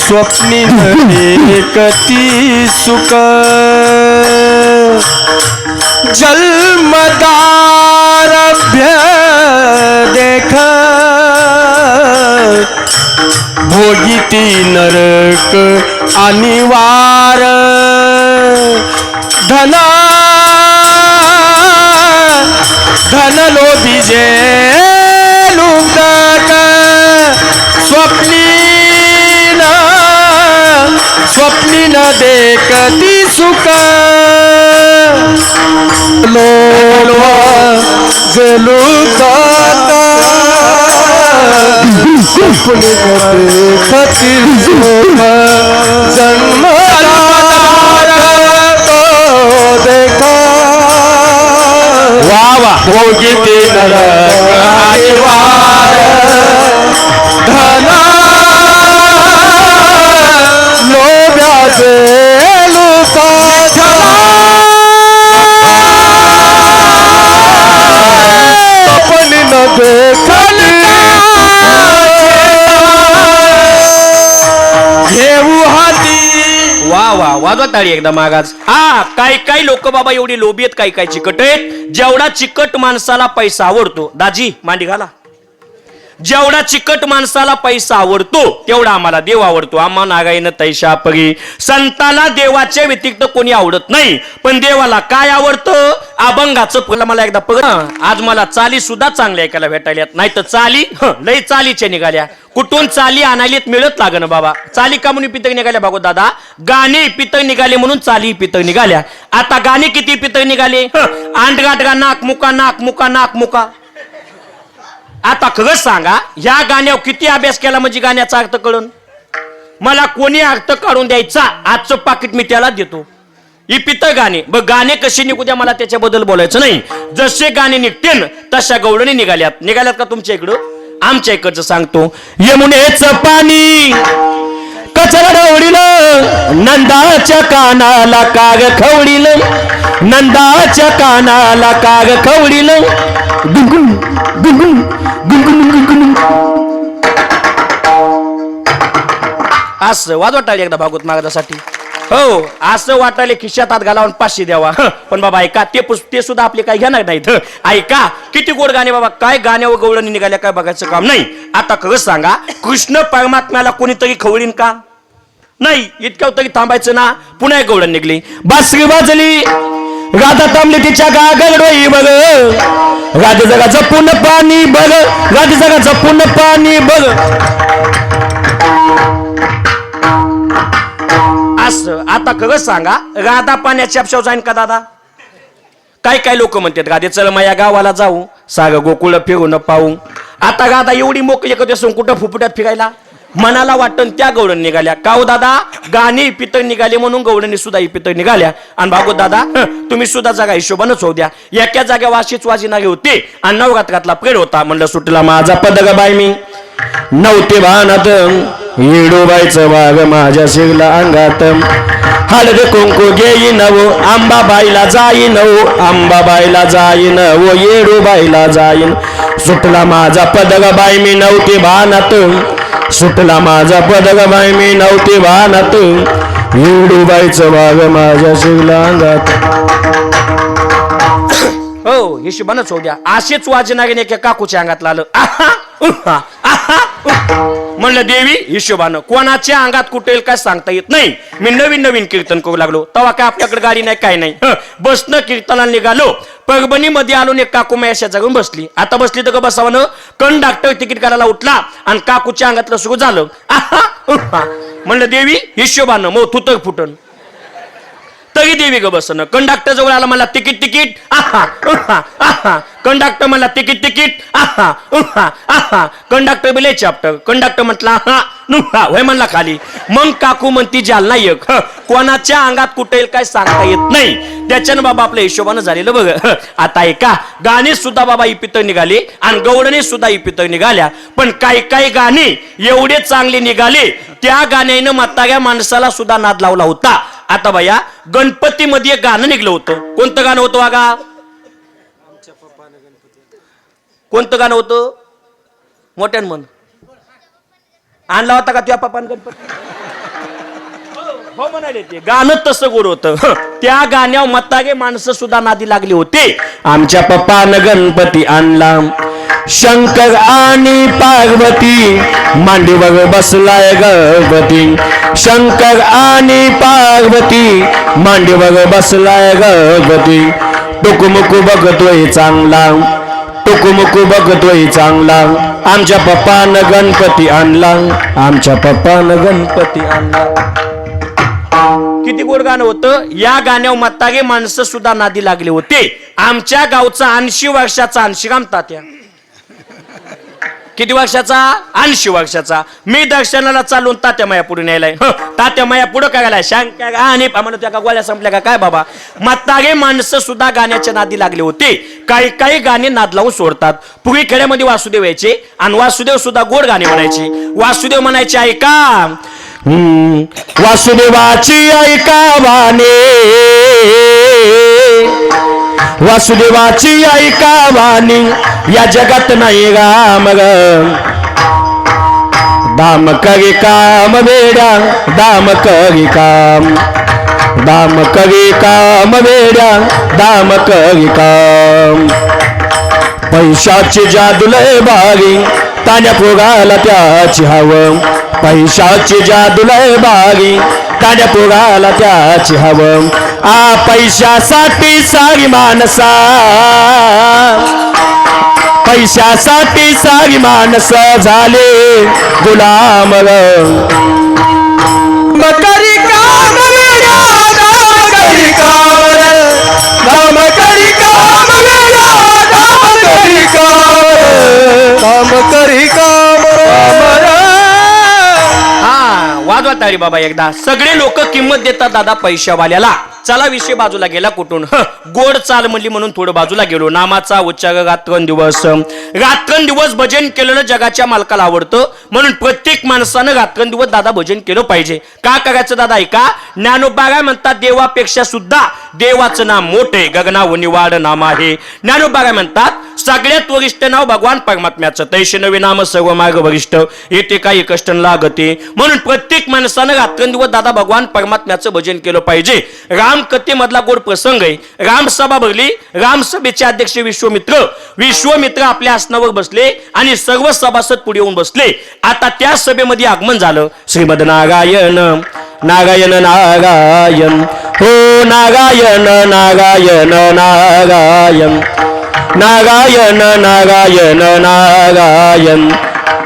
स्वप्नी एकती सुख जन्मदारभ्य देख भोगिती नरक अनिवार धना धन लोभी जे लुटक स्वप्नीन देखती सुख लोभ जे लुटक स्वप्नीन देखती सुख जन्मदार तो देखा
वा वा
भोगिते नरक अनिवार धना लोभ्याचे लुटा स्वप्नी न देखली घेऊ हाती
वा वा वाजवा टाळी एकदा मागाच. हा काही लोक बाबा एवढी लोभी आहेत, काही चिकट आहेत. जेवढा चिकट माणसाला पैसा आवडतो, दाजी मांडी घाला, जेवढा चिकट माणसाला पैसा आवडतो तेवढा आम्हाला देव आवडतो. आम्हा नागाईनं तैशा पगी. संताला देवाच्या व्यतिरिक्त कोणी आवडत नाही, पण देवाला काय आवडतं? अभंगाचं फळ. मला एकदा पग आज मला चाली सुद्धा चांगल्या ऐकायला भेटायल्यात, नाही तर चाली लय चालीच्या निघाल्या. कुठून चाली आणायलीत मिळत लाग ना बाबा. चाली का म्हणून पितळ निघाल्या भागवत दादा? गाणे पितळ निघाले म्हणून चाली पितळ निघाल्या. आता गाणे किती पितळ निघाले? आंडगाट गा नाक मुका नाक मुका नाक मुका. आता खरं सांगा, ह्या गाण्यावर किती अभ्यास केला म्हणजे गाण्याचा अर्थ कळून? मला कोणी अर्थ काढून द्यायचा, आजचं पाकिट मी त्याला देतो. ही पितळ गाणे. बघ गाणे कसे निघू द्या, मला त्याच्याबद्दल बोलायचं नाही. जसे गाणे निघते तशा गवळणी निघाल्यात का तुमच्या इकडं? आमच्या इकडचं सांगतो. यमुनेचं पाणी कचरा ढवळीलं, नंदाच्या कानाला काग खवडीलं, नंदाच्या कानाला काग खवडीलं. गुंगुन गुंगुन गुंगुन गुंगुन. असं वाजवटाळी एकदा भागवत मागण्यासाठी. हो असं वाटायला खिशात हात घालावून 500 द्यावा. पण बाबा ऐका, ते सुद्धा आपले काही घेणार नाहीत. ऐका किती गोड गाणे बाबा. काय गाण्यावर गवळणी निघाल्या काय बघायचं काम नाही. आता खरं सांगा, कृष्ण परमात्म्याला कोणीतरी खवळीन का? नाही. इतक्या तरी थांबायचं ना. पुन्हा एक गवळण निघली. बासरी वाजली, राधा थांबली तिच्या गागडोई बघ, राधे जगा जपून पाणी बघ, राधे जगा जपून पाणी बघ. असं आता खरं सांगा, राधा पाण्याच्या अपशाव जाईन का दादा? काय लोक म्हणतात, राधे चल माया गावाला जाऊ, साग गोकुळ फिरून पाहू. आता राधा एवढी मोकळी करत असून कुठं फुफुट्यात फिरायला? मनाला वाटण त्या गवळण निघाल्या. का हो दादा? गाणी पितळ निघाले म्हणून गवळणी सुद्धा पितळ निघाल्या. आणि भागवत दादा तुम्ही सुद्धा जागा हिशोबानच होऊ द्या. एका जाग्यावर अशीच वाजिनागे होते आणि नवरात्रातला प्रेड होता. म्हणलं सुटला माझा पदक बाय मी नव्हते भानात, येडोबाईचं वाघ माझ्या शिरला अंगात. हळद कुंकू घेईन वो आंबाबाईला जाईन वो, आंबाबाईला जाईन वो येडोबाईला जाईन. सुटला माझा पदक बाय मी नव्हते भानात, सुटला माझा पदक बाय मी नव्हते भानात, येडोबाईचं वाघ माझ्या शिरला अंगात. हो हिशोबानच होऊ द्या. असेच वाजनागेने एका काकूच्या अंगात आलं. म्हणलं देवी हिशोबानं. कोणाच्या अंगात कुठे येईल काय सांगता येत नाही. मी नवीन कीर्तन करू लागलो. तेव्हा काय आपल्याकडे गाडी नाही काय नाही. बसनं कीर्तनाला निघालो. परभणी मध्ये आलो, एक काकू मॅशा जाऊन बसली. आता बसली तर बसावं. कंडक्टर तिकीट करायला उठला आणि काकूच्या अंगातलं सुरू झालं. म्हणलं देवी हिशोबानं मग तू तर फुटन. तरी देवी ग बसन. कंडक्टर जवळ आला, मला तिकीट कंडक्टर मला तिकीट कंडक्टर बिले चॅप्टर. कंडक्टर म्हटला होय म्हणला खाली. मग काकू म्हणती जालना एक. कोणाच्या अंगात कुठे येईल काय सांगता येत नाही. त्याच्यानं बाबा आपल्या हिशोबानं झालेलं बघ. आता ऐका, गाणी सुद्धा बाबा इपितळ निघाले आणि गवळणी सुद्धा इपितळ निघाल्या. पण काही गाणी एवढे चांगले निघाले, त्या गाण्यानं म्हाताऱ्या माणसाला सुद्धा नाद लावला होता. आता बाया गणपतीमध्ये एक गाणं निघलं होतं. कोणतं गाणं होतं बघा? कोणतं गाणं होतं? मोठ्यान म्हण. आणला होता का तुझ्या पप्पान गणपती? हो म्हणाले ते गाणं तसं गोड होतं त्या गाण्यावर मतागे माणसं सुद्धा नादी लागली होती आमच्या पप्पानं गणपती आणला शंकर आणि पार्वती मांडीवर बसलाय गणपती शंकर आणि पार्वती मांडीवर बसलाय गणपती टुकमुकू बघतोय चांगला टुकमुकू बघतोय चांगला आमच्या पप्पानं गणपती आणला आमच्या पप्पानं गणपती आणला किती गोड गाणं होतं या गाण्यावर मत्तागे माणसं सुद्धा नादी लागले होते आमच्या गावचा 80 वर्षाचा अंशिराम तात्या किती वर्षाचा 80 वर्षाचा मी दर्शनाला चालून तात्या माया पुढे न्यायलाय तात्या माया पुढे काय गेलाय शंकर आणि म्हणत का गोळ्या संपल्या का काय बाबा मत्तागे माणसं सुद्धा गाण्याच्या नादी लागले होते काही काही गाणे नाद लावून सोडतात पूर्वी खेड्यामध्ये वासुदेव यायचे आणि वासुदेव सुद्धा गोड गाणे म्हणायचे वासुदेव म्हणायचे ऐका वासुदेवाची ऐका वाणे वासुदेवाची ऐका वाणी या जगात नाही राम ग दाम करी काम वेड्या दाम करी काम दाम करी काम वेड्या दाम करी काम पैशाची जादू लय बारी तान्या पोगाला त्याची हवं पैशाची जादू लय बारी तान्या पोगाला त्याची हवं पैशासाठी सारी माणसा पैशासाठी सारी माणसं झाले गुलाम
करी काम वेड्या दाम करी काम दाम करी काम वेड्या दाम करी काम करी काम
वाजवा तारी बाबा एकदा सगळे लोक किंमत देतात दादा पैशावाल्याला चला विषय बाजूला गेला कुठून गोड चाल म्हणली म्हणून थोडं बाजूला गेलो नामाचा उच्चार रात्रंदिवस भजन केलेलं जगाच्या मालकाला आवडतं म्हणून प्रत्येक माणसानं रात्रंदिवस दादा भजन केलं पाहिजे का करायचं दादा ऐका ज्ञानोबा काय म्हणतात देवापेक्षा सुद्धा देवाचं नाम मोठे गगनावनी वाढ नाम आहे ज्ञानोबा काय म्हणतात सगळ्यात वरिष्ठ नाव भगवान परमात्म्याचं तैसे नवे नाम सर्व मार्ग वरिष्ठ येते काही कष्ट लागते म्हणून प्रत्येक माणसानं रात्रंदिवस दादा भगवान परमात्म्याचं भजन केलं पाहिजे रामकथेमधला गोड प्रसंग आहे रामसभा भरली रामसभेचे अध्यक्ष विश्वमित्र आपल्या आसनावर बसले आणि सर्व सभासद पुढे येऊन बसले आता त्या सभेमध्ये आगमन झालं श्रीमद नारायण नारायण नारायण हो नारायण नारायण नारायण नारायण नारायण नारायण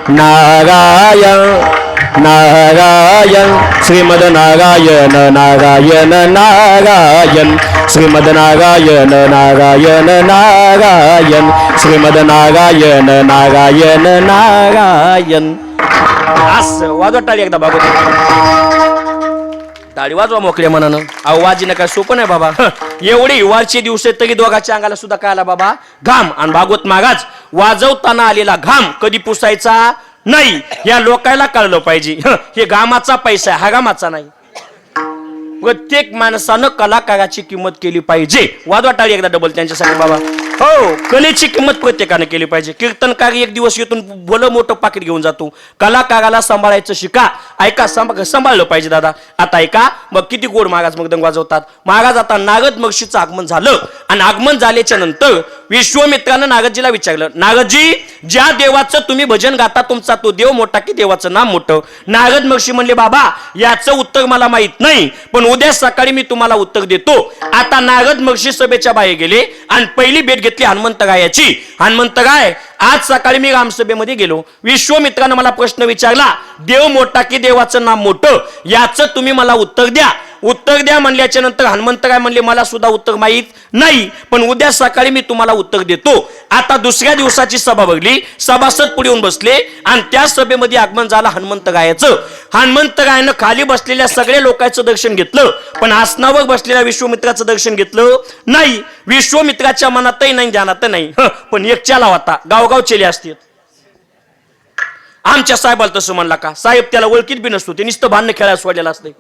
नारायण नारायण श्रीमद नारायण नारायण नारायण श्रीमद नारायण नारायण नारायण श्रीमद नारायण नारायण नारायण असं वाजवा टाळी एकदा बाबा टाळी वाजवा मोकळ्या मनानं आवाजीनं काय सोपं नाही बाबा एवढे हिवाळचे दिवस तरी दोघांच्या अंगाला सुद्धा काय आला बाबा घाम आणि भागवत मागाच वाजवताना आलेला घाम कधी पुसायचा नाही या लोकांना कळलं पाहिजे हे घामाचा पैसा हा घामाचा नाही प्रत्येक माणसानं कलाकाराची किंमत केली पाहिजे वाजवा टाळी एकदा डबल त्यांच्यासाठी बाबा हो कलेची किंमत प्रत्येकाने केली पाहिजे कीर्तनकार एक दिवस येथून भलं मोठं पाकिट घेऊन जातो कलाकाराला सांभाळायचं शिका ऐका सांभाळलं पाहिजे दादा आता ऐका मग किती गोड महाराज मग दंग वाजवतात महाराज आता नारद मगशीचं आगमन झालं आणि आगमन झाल्याच्या नंतर विश्वमित्रानं नारदजीला विचारलं नारदजी ज्या देवाचं तुम्ही भजन गाता तुमचा तो देव मोठा की देवाचं नाम मोठं नारद मगशी म्हणले बाबा याचं उत्तर मला माहित नाही पण उद्या सकाळी मी तुम्हाला उत्तर देतो आता नारद मगशी सभेच्या बाहेर गेले आणि पहिली भेट घेतली हनुमंतरायाची हनुमंतराय आज सकाळी मी रामसभेमध्ये गेलो विश्वमित्रानं मला प्रश्न विचारला देव मोठा की देवाचं नाम मोठं याचं तुम्ही मला उत्तर द्या म्हणल्याच्या नंतर हनुमंतराय म्हणले मला सुद्धा उत्तर माहित नाही पण उद्या सकाळी मी तुम्हाला उत्तर देतो आता दुसऱ्या दिवसाची सभा भरली सभासद पुढे येऊन बसले आणि त्या सभेमध्ये आगमन झालं हनुमंतरायाचं हनुमंतरायानं खाली बसलेल्या सगळ्या लोकांचं दर्शन घेतलं पण आसनावर बसलेल्या विश्वमित्राचं दर्शन घेतलं नाही विश्वमित्राच्या मनातही नाही ध्यानात नाही पण एक चला होता गावगाव चेले असतील आमच्या साहेबाला तसं म्हणला का साहेब त्याला ओळखीत बी नसतो ते नुसतं भांडण खेळायला सोडलेलं असतं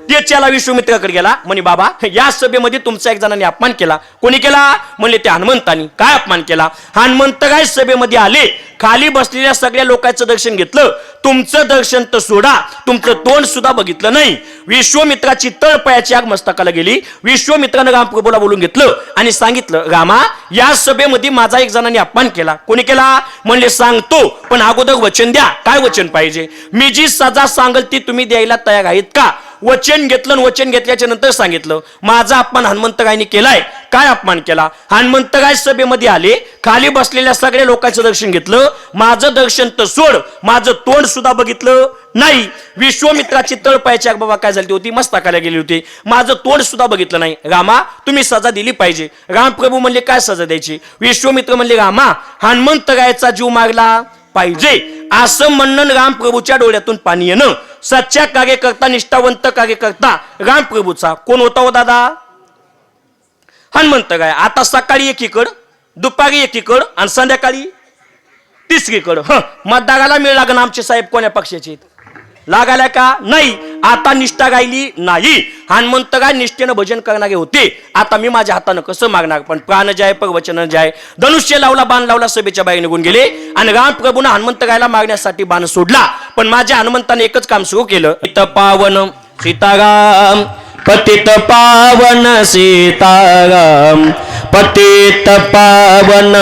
त्याच्याला विश्वामित्राकडे गेला म्हणे बाबा या सभेमध्ये तुमचा एक जणांनी अपमान केला. कोणी केला म्हणले ते हनुमंतानी. काय अपमान केला? हनुमंत काय सभेमध्ये आले, खाली बसलेल्या सगळ्या लोकांचं दर्शन घेतलं, तुमचं दर्शन तर सोडा, तुमचं तोंड सुद्धा बघितलं नाही. विश्वामित्राची तळपायाची आग मस्तकाला गेली. विश्वामित्रानं रामप्रभूला बोलून घेतलं आणि सांगितलं रामा या सभेमध्ये माझा एक जणांनी अपमान केला. कोणी केला म्हणले सांगतो, पण अगोदर वचन द्या. काय वचन पाहिजे? मी जी सजा सांगल ती तुम्ही द्यायला तयार आहेत का? वचन घेतलं. वचन घेतल्याच्या नंतर सांगितलं माझा अपमान हनुमंतरायने केलाय. काय अपमान केला? हनुमंतराय सभेमध्ये आले, खाली बसलेल्या सगळ्या लोकांचं दर्शन घेतलं, माझं दर्शन तर सोड, माझं तोंड सुद्धा बघितलं नाही. विश्वामित्राची तळपायाची आग बाबा काय झाली होती, मस्तकाला गेली होती, माझं तोंड सुद्धा बघितलं नाही. रामा तुम्ही सजा दिली पाहिजे. रामप्रभू म्हणले काय सजा द्यायची? विश्वामित्र म्हणले रामा हनुमंतरायाचा जीव मारला पाहिजे. असं म्हणणं रामप्रभूच्या डोळ्यातून पाणी येणं. सच्चा कार्यकर्ता, निष्ठावंत कार्यकर्ता रामप्रभूचा कोण होता हो दादा? हनुमंतराय. आता सकाळी एकीकडं, दुपारी एकीकडं आणि संध्याकाळी तिसरीकडं. मतदाराला मिळ लागण आमचे साहेब कोण्या पक्षाचे लागायला का नाही? आता निष्ठा राहिली नाही. हनुमंतराय निष्ठेनं भजन करणारे होते. आता मी माझ्या हातानं कसं मागणार? पण प्राण जाय पर वचन जाय. धनुष्य लावला, बाण लावला, सभेच्या बाहेर निघून गेले आणि रामप्रभूनं हनुमंतरायला मागण्यासाठी बाण सोडला. पण माझ्या हनुमंताने एकच काम सुरू केलं. पतित पावन सीताराम, पतित पावन सीताराम, पतित पावन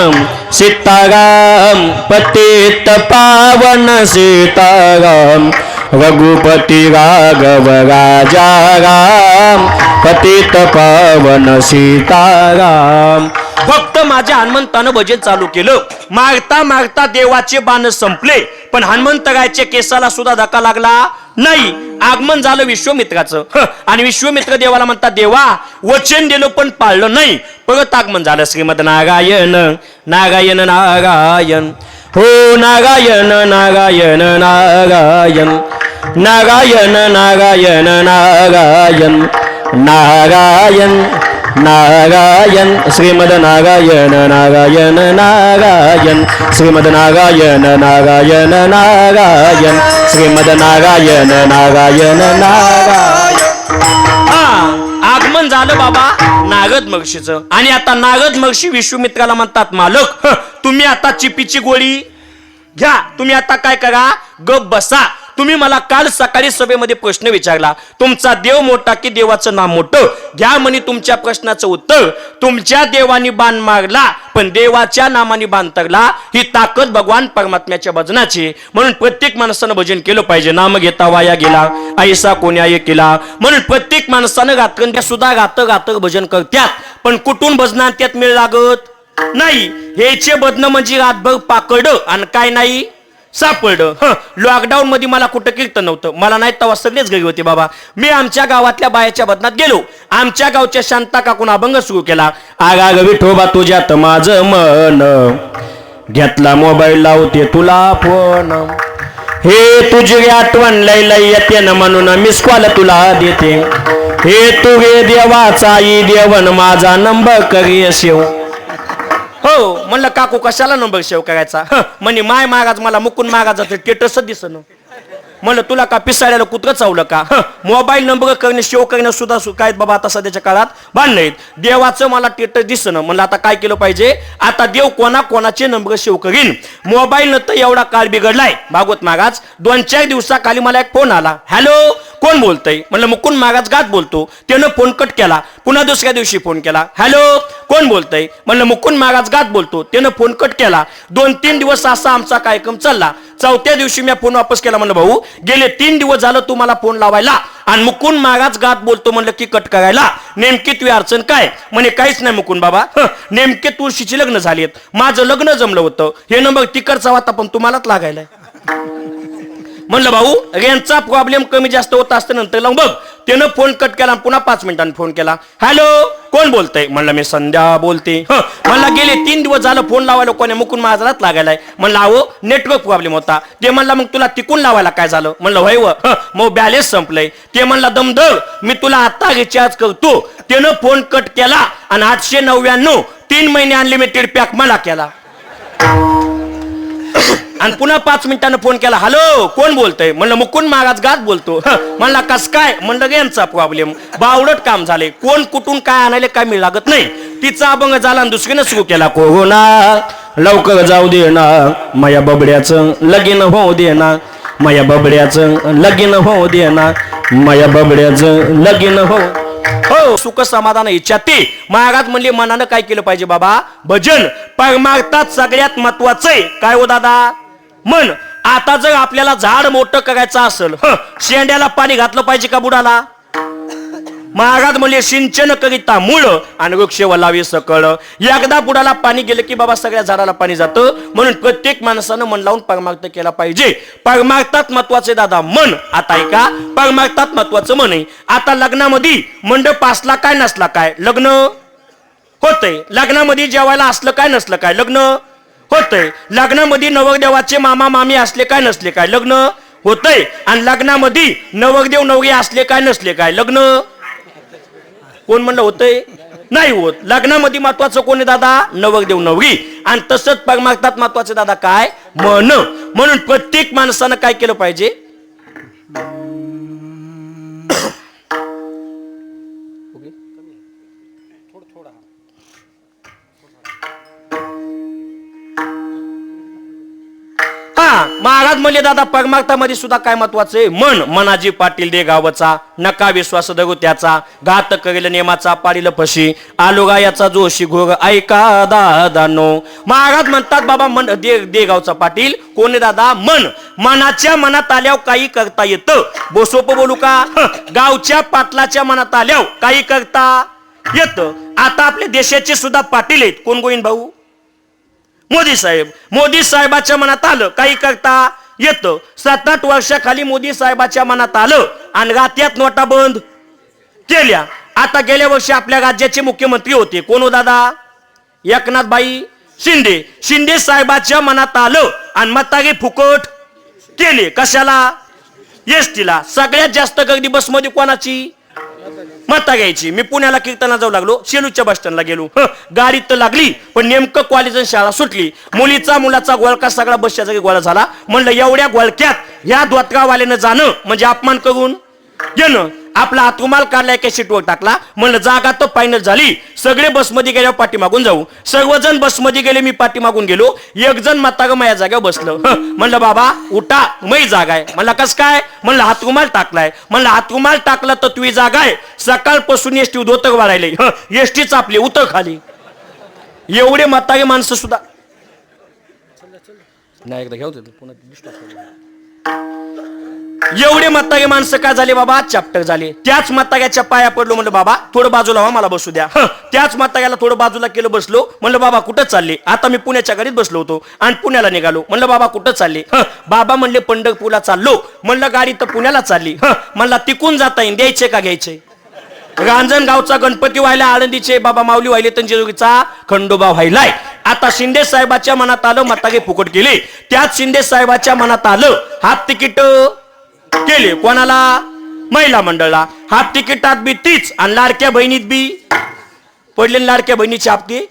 सीताराम, पतित पावन सीताराम, रघुपति राघव राजा राम, पतित पावन सीताराम. फक्त माझ्या हनुमंतानं भजन चालू केलं. मागता मागता देवाचे बाण संपले, पण हनुमंतरायच्या केसाला सुद्धा धक्का लागला नाही. आगमन झालं विश्वामित्राचं आणि विश्वामित्र देवाला म्हणतात देवा वचन दिलं पण पाळलं नाही. परत आगमन झालं. श्रीमद नारायण नारायण नारायण हो नारायण नारायण नारायण नारायण नारायण नारायण नारायण नारायण श्रीमद नारायण नारायण नारायण श्रीमद नारायण नारायण नारायण श्रीमद नारायण नारायण नारायण. आगमन झालं बाबा नारद महर्षीचं. आणि आता नारद महर्षी विश्वामित्राला म्हणतात मालक तुम्ही आता चिपीची गोळी घ्या. तुम्ही आता काय करा, गप बसा. तुम्ही मला काल सकाळी सभेमध्ये प्रश्न विचारला, तुमचा देव मोठा की देवाचं नाम मोठं? घ्या म्हणे तुमच्या प्रश्नाचं उत्तर. तुमच्या देवानी बाण मारला पण देवाच्या नामाने बाण तरला. ही ताकद भगवान परमात्म्याच्या भजनाची. म्हणून प्रत्येक माणसानं भजन केलं पाहिजे. नाम घेता वाया गेला ऐसा कोण्या केला. म्हणून प्रत्येक माणसानं रात्रंद्या सुद्धा गात भजन करत्यात, पण कुठून भजनात त्यात मेळ लागत नाही. हेचे बदन म्हणजे रातभर पाकडं आणि काय नाही सापडलं. लॉकडाऊन मध्ये मला कुठं कीर्तन नव्हतं, मला नाही तेव्हा सगळेच घरी होते बाबा. मी आमच्या गावातल्या बायाच्या बदनात गेलो. आमच्या गावच्या शांता काकून अभंग सुरू केला. आगाग विठोबा तुझ्यात माझं मन, घेतला मोबाईल लावते तुला फोन, हे तुझी आठवण लय लय येते न म्हणून मिस कॉल तुला देते. हे तू गे देवाचा आई देवन माझा नंबर करी शेव. हो म्हणलं काकू कशाला नंबर सेव्ह करायचा? म्हणे माय महाराज मला मुकून महाराजाचं स्टेटसच दिसणं. म्हणलं तुला का पिसाळ्याला कुत्रं चावलं का? मोबाईल नंबर करणे सेव्ह करणे सुद्धा काय बाबा आता सध्याच्या काळात भान नाहीत. देवाचं मला स्टेटस दिसणं. म्हणलं आता काय केलं पाहिजे? आता देव कोणाचे नंबर सेव्ह करीन. मोबाईल न तर एवढा काळ बिघडलाय भागवत महाराज. 2-4 दिवसाखाली मला एक फोन आला. हॅलो कोण बोलतय? म्हणलं मुकुंद महाराज गात बोलतो. त्यानं फोन कट केला. पुन्हा दुसऱ्या दिवशी फोन केला. हॅलो कोण बोलतय? म्हणलं मुकुंद महाराज गात बोलतो. त्यानं फोन कट केला. 2-3 दिवस असा आमचा कार्यक्रम चालला. 4थ्या दिवशी मी फोन वापस केला. म्हणलं भाऊ गेले 3 दिवस झालं तू मला फोन लावायला आणि मुकुंद महाराज गात बोलतो म्हणलं की कट करायला. नेमकी तुझी अडचण काय? म्हणे काहीच नाही मुकुंद बाबा, नेमके तुळशीची लग्न झालीत. माझं लग्न जमलं होतं. हे नंबर तिकडचा होता पण तुम्हालाच लागायलाय. म्हणलं भाऊ रेंजचा प्रॉब्लेम कमी जास्त होत असतं नंतर लावून बघ. त्यानं फोन कट केला. पुन्हा 5 मिनिटांनी फोन केला. हॅलो कोण बोलतय? म्हणलं मी संध्या बोलते. म्हणला गेले 3 दिवस झालं फोन लावायला कोण्या मुकुंद महाराजालाच लागायलाय. म्हणलं अहो नेटवर्क प्रॉब्लेम होता. ते म्हणला मग तुला तिकून लावायला काय झालं? म्हणलं व्हाय व मग बॅलेन्स संपलंय. ते म्हणला दमदर मी तुला आता रिचार्ज करतो. त्यानं फोन कट केला आणि 899 3 महिने अनलिमिटेड पॅक मला केला. आणि पुन्हा 5 मिनिटांना फोन केला, हॅलो कोण बोलतय? म्हणलं मुकुंद महाराज गात बोलतो. म्हणला कस काय? म्हणलं यांचा प्रॉब्लेम, बावडट काम झाले, कोण कुठून काय आणायला काय मिळ लागत नाही. तिचा अभंग झाला आणि दुसरीनं सुरू केला, कोरोना लवकर जाऊ दे ना, माया बबड्याचं लगीन होऊ दे ना, माया बबड्याचं लगीन होऊ दे ना, माया बबड्याचं लगीन हो. सुख समाधान इच्छा ते महाराज म्हणले मनानं काय केलं पाहिजे बाबा? भजन. परमार्थात सगळ्यात महत्वाचंय काय हो दादा? मन. आता जर आपल्याला झाड मोठं करायचं असेल, शेंड्याला पाणी घातलं पाहिजे का बुडाला? महाराज म्हणले सिंचन करिता मूळ आणि वृक्ष वलावे सकळ. एकदा बुडाला पाणी गेलं की बाबा सगळ्या झाडाला पाणी जातं. म्हणून प्रत्येक माणसानं मन लावून परमार्थ केला पाहिजे. परमार्थात महत्वाचे दादा मन. आता ऐका, परमार्थात महत्वाचं मन आहे. आता लग्नामध्ये मंडप असला काय नसला काय लग्न होतंय. लग्नामध्ये जेवायला असलं काय नसलं काय लग्न होतंय. लग्नामध्ये नवरदेवाचे मामा मामी असले काय नसले काय लग्न होतंय. आणि लग्नामध्ये नवरदेव नवरी असले काय नसले काय लग्न कोण म्हणलं होतंय? नाही होत. लग्नामध्ये महत्वाचं कोण आहे दादा? नवरदेव नवरी. आणि तसंच परमार्थात महत्वाचं दादा काय? मन. म्हणून प्रत्येक माणसानं काय केलं पाहिजे? महाराज म्हणले दादा परमार्थामध्ये सुद्धा काय महत्वाचं आहे? मन. मनाजी पाटील दे गावचा, नका विश्वास धरू त्याचा, घात करेल नेमाचा पाडील फशी, आलोगा याचा जोशी घोग ऐका दादानो. महाराज म्हणतात बाबा मन दे गावचा पाटील कोण आहे दादा? मन. मनाच्या मनात आल्यावर काही करता येतं. बोसोप बोलू का? गावच्या पाटलाच्या मनात आल्यावर काही करता येतं. आता आपल्या देशाचे सुद्धा पाटील आहेत. कोण गोविंद भाऊ? मोदी साहेब. मोदी साहेबाच्या मनात आलं काही करता येतं. 7-8 वर्षाखाली मोदी साहेबाच्या मनात आलं आणि रात्यात नोटा बंद केल्या. आता गेल्या वर्षी आपल्या राज्याचे मुख्यमंत्री होते कोण हो दादा? एकनाथबाई शिंदे. शिंदे साहेबाच्या मनात आलं आणि मतागे फुकट केले. कशाला? एसटीला. सगळ्यात जास्त गर्दी बसमध्ये कोणाची? मता घ्यायची. मी पुण्याला कीर्तनाला जाऊ लागलो, शेलूच्या बस स्टँडला गेलो. गाडी तर लागली पण नेमकं कॉलेज शाळा सुटली. मुलाचा गोळका सगळा बसच्या जागी गोळा झाला. म्हणलं एवढ्या गोळक्यात ह्या धोतरावाल्यानं जाणं म्हणजे अपमान करून घेणं. आपला हातरुमाल काढला एका सीटवर टाकला. म्हणलं जागा तर फायनल झाली, सगळे बसमध्ये गेल्यावर पाठीमागून जाऊ. सर्वजण बसमध्ये गेले, मी पाठीमागून गेलो. एक जण म्हातारं माझ्या जागेवर बसलं. म्हणलं बाबा उठा, मै जागा आहे. म्हणला कस काय? म्हणलं हातरुमाल टाकलाय. म्हणलं हातरुमाल टाकला तर तुझी जागा आहे. सकाळपासून एसटी धोतर वाढायले, एसटीच आपली उतर खाली. एवढे म्हातारे माणसं सुद्धा नाही. एकदा घेऊ एवढे म्हातारे माणसं काय झाले बाबा? चॅप्टर झाले. त्याच म्हाताऱ्याच्या पाया पडलो. म्हणलं बाबा थोडं बाजूला व्हा, मला बसू द्या. त्याच म्हाताऱ्याला थोडं बाजूला केलं, बसलो. म्हणलं बाबा कुठं चालले? आता मी पुण्याच्या गाडीत बसलो होतो आणि पुण्याला निघालो. म्हणलं बाबा कुठं चालले? बाबा म्हणले पंढरपूरला चाललो. म्हणलं गाडी तर पुण्याला चालली. म्हणला तिकून जाता येईल, द्यायचे का घ्यायचे? रांजणगावचा गणपती व्हायला, आळंदीचे बाबा माऊली व्हायले, तंजेजुरीचा खंडोबा व्हायलाय. आता शिंदे साहेबाच्या मनात आलं म्हातारे फुकट केले. त्याच शिंदे साहेबाच्या मनात आलं हाफ तिकीट केले. कोणाला? महिला मंडळाला. हाफ तिकीटात बी तीच आणि लाडक्या बहिणीत बी पडले. लाडक्या बहिणीची हप्ती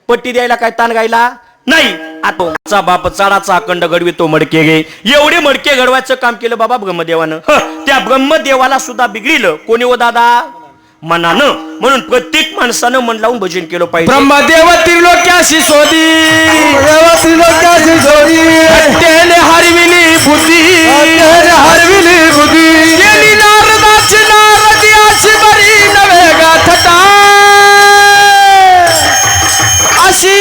पट्टी द्यायला काय ताण गायला नाही. आता बाप चाडाचा अखंड घडवितो मडके गे. एवढे मडके घडवायचं काम केलं बाबा ब्रह्मदेवानं. त्या ब्रह्मदेवाला सुद्धा बिघडलं कोणी हो दादा? मनानं. म्हणून प्रत्येक माणसानं मन लावून भजन केलं पाहिजे.
ब्रह्मदेव त्रिलोक्याशी शोधी, त्रिलोक्याशी शोधी, हट्टेने हरविली बुद्धी, हरविली बुद्धी, गेली नारदाची नारदी अशी बरी नवे गाठता, अशी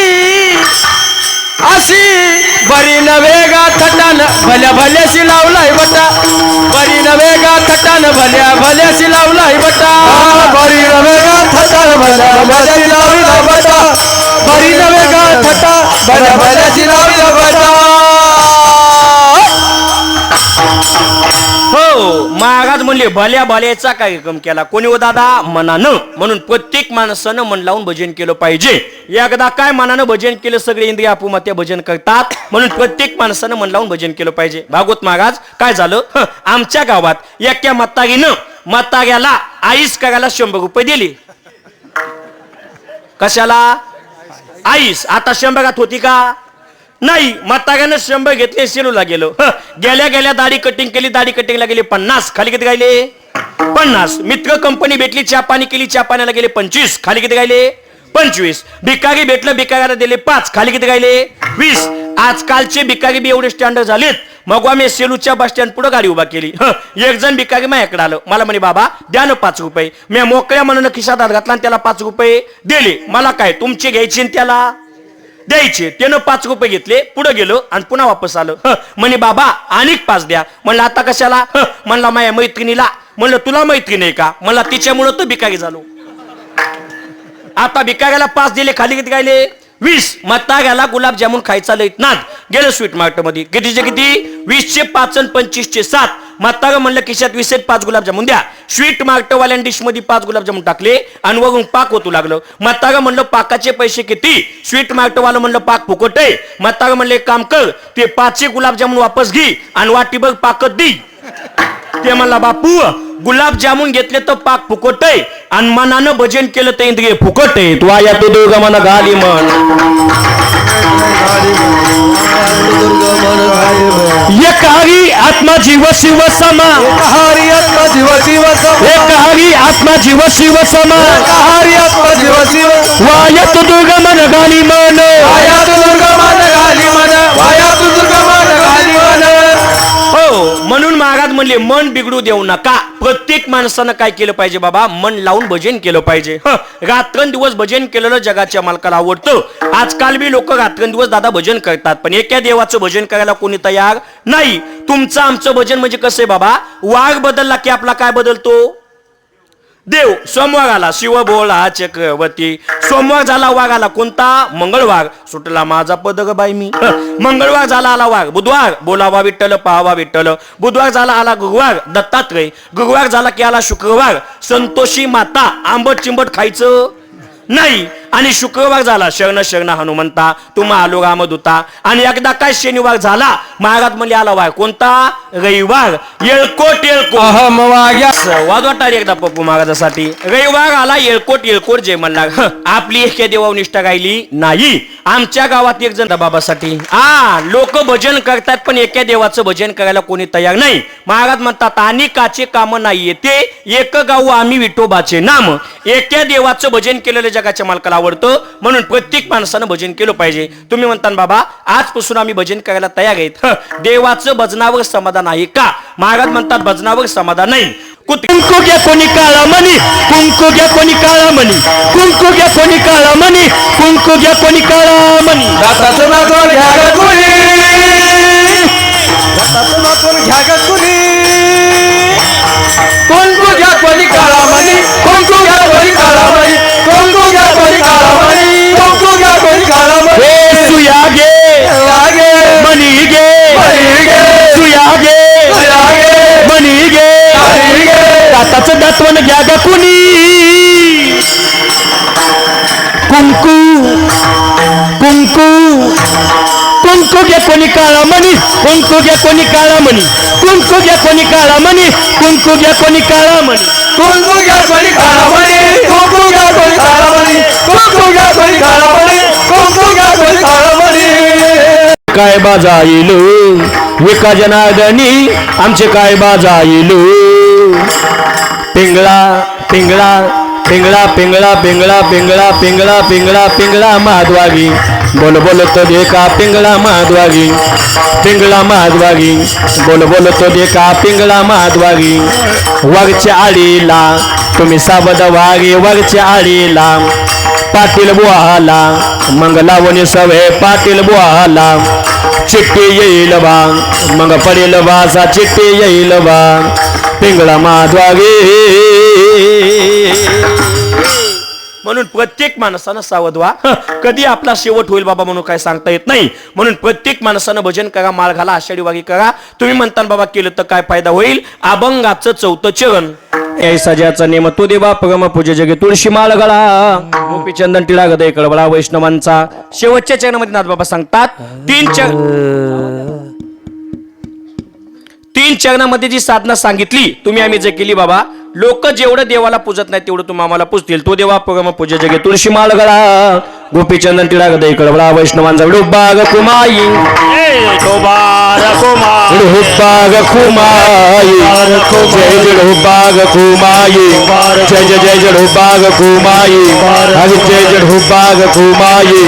बरी नवे गाठटान भल्या भल्याशी लावलाय बटा, बरी नवे गाठटान भल्या भल्याशी लावलाय बटा, बरी नवे गाठटान भल्या भल्याशी लावलाय बटा, बरी नवे गाठटा भल्या भल्याशी लावलाय बटा.
हो महाराज म्हणले भल्या भल्याचा कार्यक्रम केला कोणी हो दादा? मनानं. म्हणून प्रत्येक माणसानं मन लावून भजन केलं पाहिजे. एकदा काय मनानं भजन केलं सगळे इंद्रिय आपुमात्या भजन करतात. म्हणून प्रत्येक माणसानं मन लावून भजन केलं पाहिजे. भागवत महाराज काय झालं? आमच्या गावात एका म्हातारीनं म्हाताऱ्याला आईस करायला 100 रुपये दिले. कशाला? आईस. आता 100 होती का? नाही. म्हाताऱ्यानं 100 घेतले, सेलूला गेलो. गेल्या गेल्या दाढी कटिंग केली, दाढी कटिंगला गेले 50, खाली किती गायले 50. मित्र कंपनी भेटली, चहा पाणी केली, चहा पाण्याला गेले 25, खाली किती गायले 25. भिकारी भेटलं, भिकाऱ्याला दिले 5, खाली किती गायले 20. आजकालचे भिकारी बी एवढे स्टँडर्ड झालेत. मग आम्ही सेलूच्या बस स्टँड पुढे गाडी उभा केली. एक जण भिकारी माझ्याकडे आलं, मला म्हणे बाबा द्या ना 5 रुपये. मी मोकळ्या म्हणून खिशात हात घातला आणि त्याला 5 रुपये दिले. मला काय तुमचे घ्यायचे आणि त्याला द्यायचे. त्यानं 5 रुपये घेतले, पुढे गेलो आणि पुन्हा वापस आलो. म्हणे बाबा आणि 5 द्या. म्हणलं आता कशाला? म्हणला माझ्या मैत्रिणीला. म्हणलं तुला मैत्रीण आहे का? मला तिच्यामुळं तर भिकारी झालो. आता भिकाऱ्याला 5 दिले, खाली किती गायले 20. म्हाताऱ्याला गुलाबजामुन खायचा लईत नाद. गेलं स्वीट मार्ट मध्ये, कितीचे किती 20चे 5 आणि 25चे 7. म्हातारं म्हणलं खिशात 20 5 गुलाबजामुन द्या. स्वीट मार्ट वाल्यान डिश मध्ये 5 गुलाबजामुन टाकले आणि वरून पाक ओतू लागलं. म्हातारं म्हणलं पाकाचे पैसे किती? स्वीट मार्ट वाला म्हणलं पाक फुकट आहे. म्हातारं म्हणलं एक काम कर, ते 5 गुलाबजामुन वापस घे आणि वाटीभर पाकच दे. ते म्हणला बापू गुलाबजामुन घेतले तर पाक फुकट आहे आणि मनानं भजन केलं तर इंद्रिय फुकट आहे. तू आया तो दुर्गा मन घाली मन. एक हरी आत्मा जीव शिव समा,
हरी आत्मा जीव शिव समा,
एक हरी आत्मा जीव शिव समा,
हरी आत्मा जीव शिव,
वाया तो दुर्गा मन घाली मन,
वाया तू दुर्गा मन घाली मन, वाया तू दुर्गा मन घाली मन.
हो, म्हणून महाराज म्हणले मन बिघडू देऊ नका. प्रत्येक माणसानं काय केलं पाहिजे बाबा? मन लावून भजन केलं पाहिजे. रात्रंदिवस भजन केलेलं जगाच्या मालकाला आवडतं. आजकाल बी लोक रात्रंदिवस दादा भजन करतात, पण एका देवाचं भजन करायला कोणी तयार नाही. तुमचं आमचं भजन म्हणजे कसं आहे बाबा? वाघ बदलला की आपला काय बदलतो? देव. सोमवार आला शिव बोला चक्रवर्ती, सोमवार झाला वाघ आला कोणता? मंगळवार. सुटला माझा पदक बाई मी. मंगळवार झाला आला वाघ. बुधवार बोलावा विठ्ठल पाहावा विठ्ठल. बुधवार झाला आला गुरुवार दत्तात्रय. गुरुवार झाला की आला शुक्रवार संतोषी माता. आंबट चिंबट खायचं नाही. आणि शुक्रवार झाला शरण शरण हनुमंता, तुम्हा आलो रामदूता. आणि एकदा काय शनिवार झाला महाराज म्हणले आला वाघ कोणता? रविवार. येळकोट येळकोट
अहम वाग्या
वाद वाटाली एकदा पप्पू महाराजासाठी. रविवार आला येळकोट येळकोट जय म्हणला. आपली एका देवावर निष्ठा गायली नाही. आमच्या गावात एक जण बाबासाठी लोक भजन करतात, पण एका देवाचं भजन करायला कोणी तयार नाही. महाराज म्हणतात अनेकाचे काम नाही येते, एक गाऊ आम्ही विठोबाचे नाम. एका देवाचं भजन केलेलं जगाच्या मालकाला आवडतं, म्हणून प्रत्येक माणसानं भजन केलं पाहिजे. तुम्ही म्हणता बाबा आजपासून आम्ही भजन करायला तयार आहेत. देवाचं भजनावर समाधान आहे का? महाराज म्हणतात भजनावर समाधान नाही. कुंकू घ्या कोणी काळा मनी, कुंकू घ्या कोणी काळा मनी, कुंकू घ्या कोणी काळा मनी, कुंकू घ्या कोणी काळा मनी.
दाताचं नातवं घ्या ग कुणी, दाताचं नातवं घ्या ग कुणी. कुंकू घ्या कोणी काळा मनी, कुंकू घ्या कोणी काळा मनी, कुंकू घ्या कोणी काळा मनी, कुंकू घ्या कोणी काळा मनी.
हे सुया घे
लागे
मनी घे,
मनी घे,
सुया घे
लागे
मनी घे,
मनी घे.
दाताचं दातवण घ्या ग कुणी. कुंकू कुंकू कुंकू घ्या कोणी काळा मनी, कुंकू घ्या कोणी काळा मनी, कुंकू घ्या कोणी काळा मनी, कुंकू घ्या कोणी काळा मनी.
कुंकू घ्या कोणी काळा मनी, कुंकू घ्या कोणी काळा मनी, कुंकू घ्या कोणी काळा मनी, कुंकू घ्या कोणी काळा मनी.
काय बाजाईलू विका जनार्दनी आमचे काय बाजाईलू. पिंगळा पिंगळा पिंगळा पिंगळा पिंगळा पिंगळा पिंगळा पिंगळा पिंगळा माधवागी. बोल बोल तो देखा पिंगळा माधवागी, पिंगळा माधवागी. बोल बोल तो देखा पिंगळा माधवागी. वाघच्या आळीला तुम्ही साबद वागे, वाघच्या आळीला पाटील बुवाला मग लावणी सवय पाटील बुवाला. चिठ्ठी येईल बा मग पडेल बासा, चिठ्ठी येईल बा पिंगळा माधवागे. म्हणून प्रत्येक माणसानं सावध व्हा. कधी आपला शेवट होईल बाबा म्हणून काय सांगता येत नाही. म्हणून प्रत्येक माणसानं भजन करा, माळ घाला, आषाढी वागी करा. तुम्ही म्हणता बाबा केलं तर काय फायदा होईल? अभंगाचं 4थं चरण ऐसा ज्याचा नेम तो देवा परम पूजे जगे तुळशी माळ गळा. गोपी चंदन टिळा गदय कळबळा वैष्णवांचा. शेवटच्या चरणामध्ये नाथ बाबा सांगतात तीन चरणामध्ये जी साधना सांगितली तुम्ही आम्ही जे केली बाबा, लोक जेवढं देवाला पूजत नाही तेवढं तुम्ही आम्हाला पूजतील. तो देवा परम पूजे जगे तुळशी माळ गळा. गोपीचंदन टिळागदे इकडे वैष्णवांचा विडुबाग कुमाई विडुबाग कुमाई जय विडुबाग कुमाई जय जय जय विडुबाग कुमाई हरि जय विडुबाग कुमाई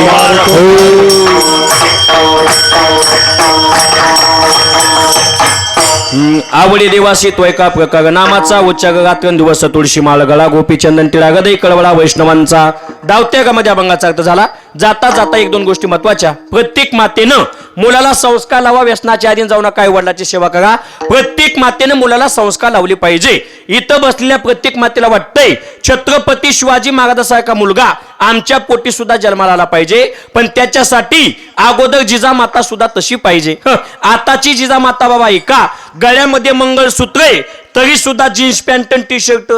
आवडी देवासी तो एका प्रकार नामाचा उच्चार गात्रन दिवस तुळशी माळ गळा गोपीचंदन टिळागदे कळवळा वैष्णवांचा धावत्या गामध्ये अभंगाचा अर्थ झाला. जाता जाता एक दोन गोष्टी महत्वाच्या. प्रत्येक मातेनं मुलाला संस्कार लावा. व्यसनाच्या आधीन जाऊ नका. आई वडिलाची सेवा करा. प्रत्येक मातेनं मुलाला संस्कार लावले पाहिजे. इथं बसलेल्या प्रत्येक मातेला वाटतंय छत्रपती शिवाजी महाराजांसारखा मुलगा आमच्या पोटी सुद्धा जन्माला आला पाहिजे, पण त्याच्यासाठी अगोदर जिजामाता सुद्धा तशी पाहिजे. आताची जिजामाता बाबा ऐका, गळ्यामध्ये मंगळसूत्रे तरी सुद्धा जीन्स पॅन्ट टी शर्ट.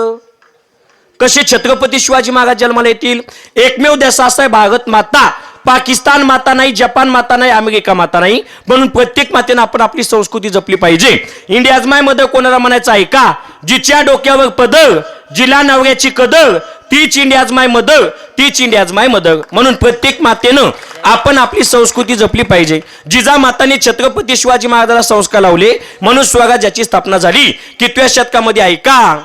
कसे छत्रपती शिवाजी महाराज जन्माला येतील? एकमेव देश असा आहे भारत माता. पाकिस्तान माता नाही, जपान माता नाही, अमेरिका माता नाही. म्हणून प्रत्येक मातेनं आपण आपली संस्कृती जपली पाहिजे. इंडियाज माय मदर कोणाला म्हणायचं आहे का? जिच्या डोक्यावर पदर, जिला नवऱ्याची कदर, तीच इंडियाज माय मदर, तीच इंडियाज माय मदर. म्हणून प्रत्येक मातेनं आपण आपली संस्कृती जपली पाहिजे. जिजामाताने छत्रपती शिवाजी महाराजांना संस्कार लावले म्हणून स्वराज्याची स्थापना झाली. कितव्या शतकामध्ये आहे का?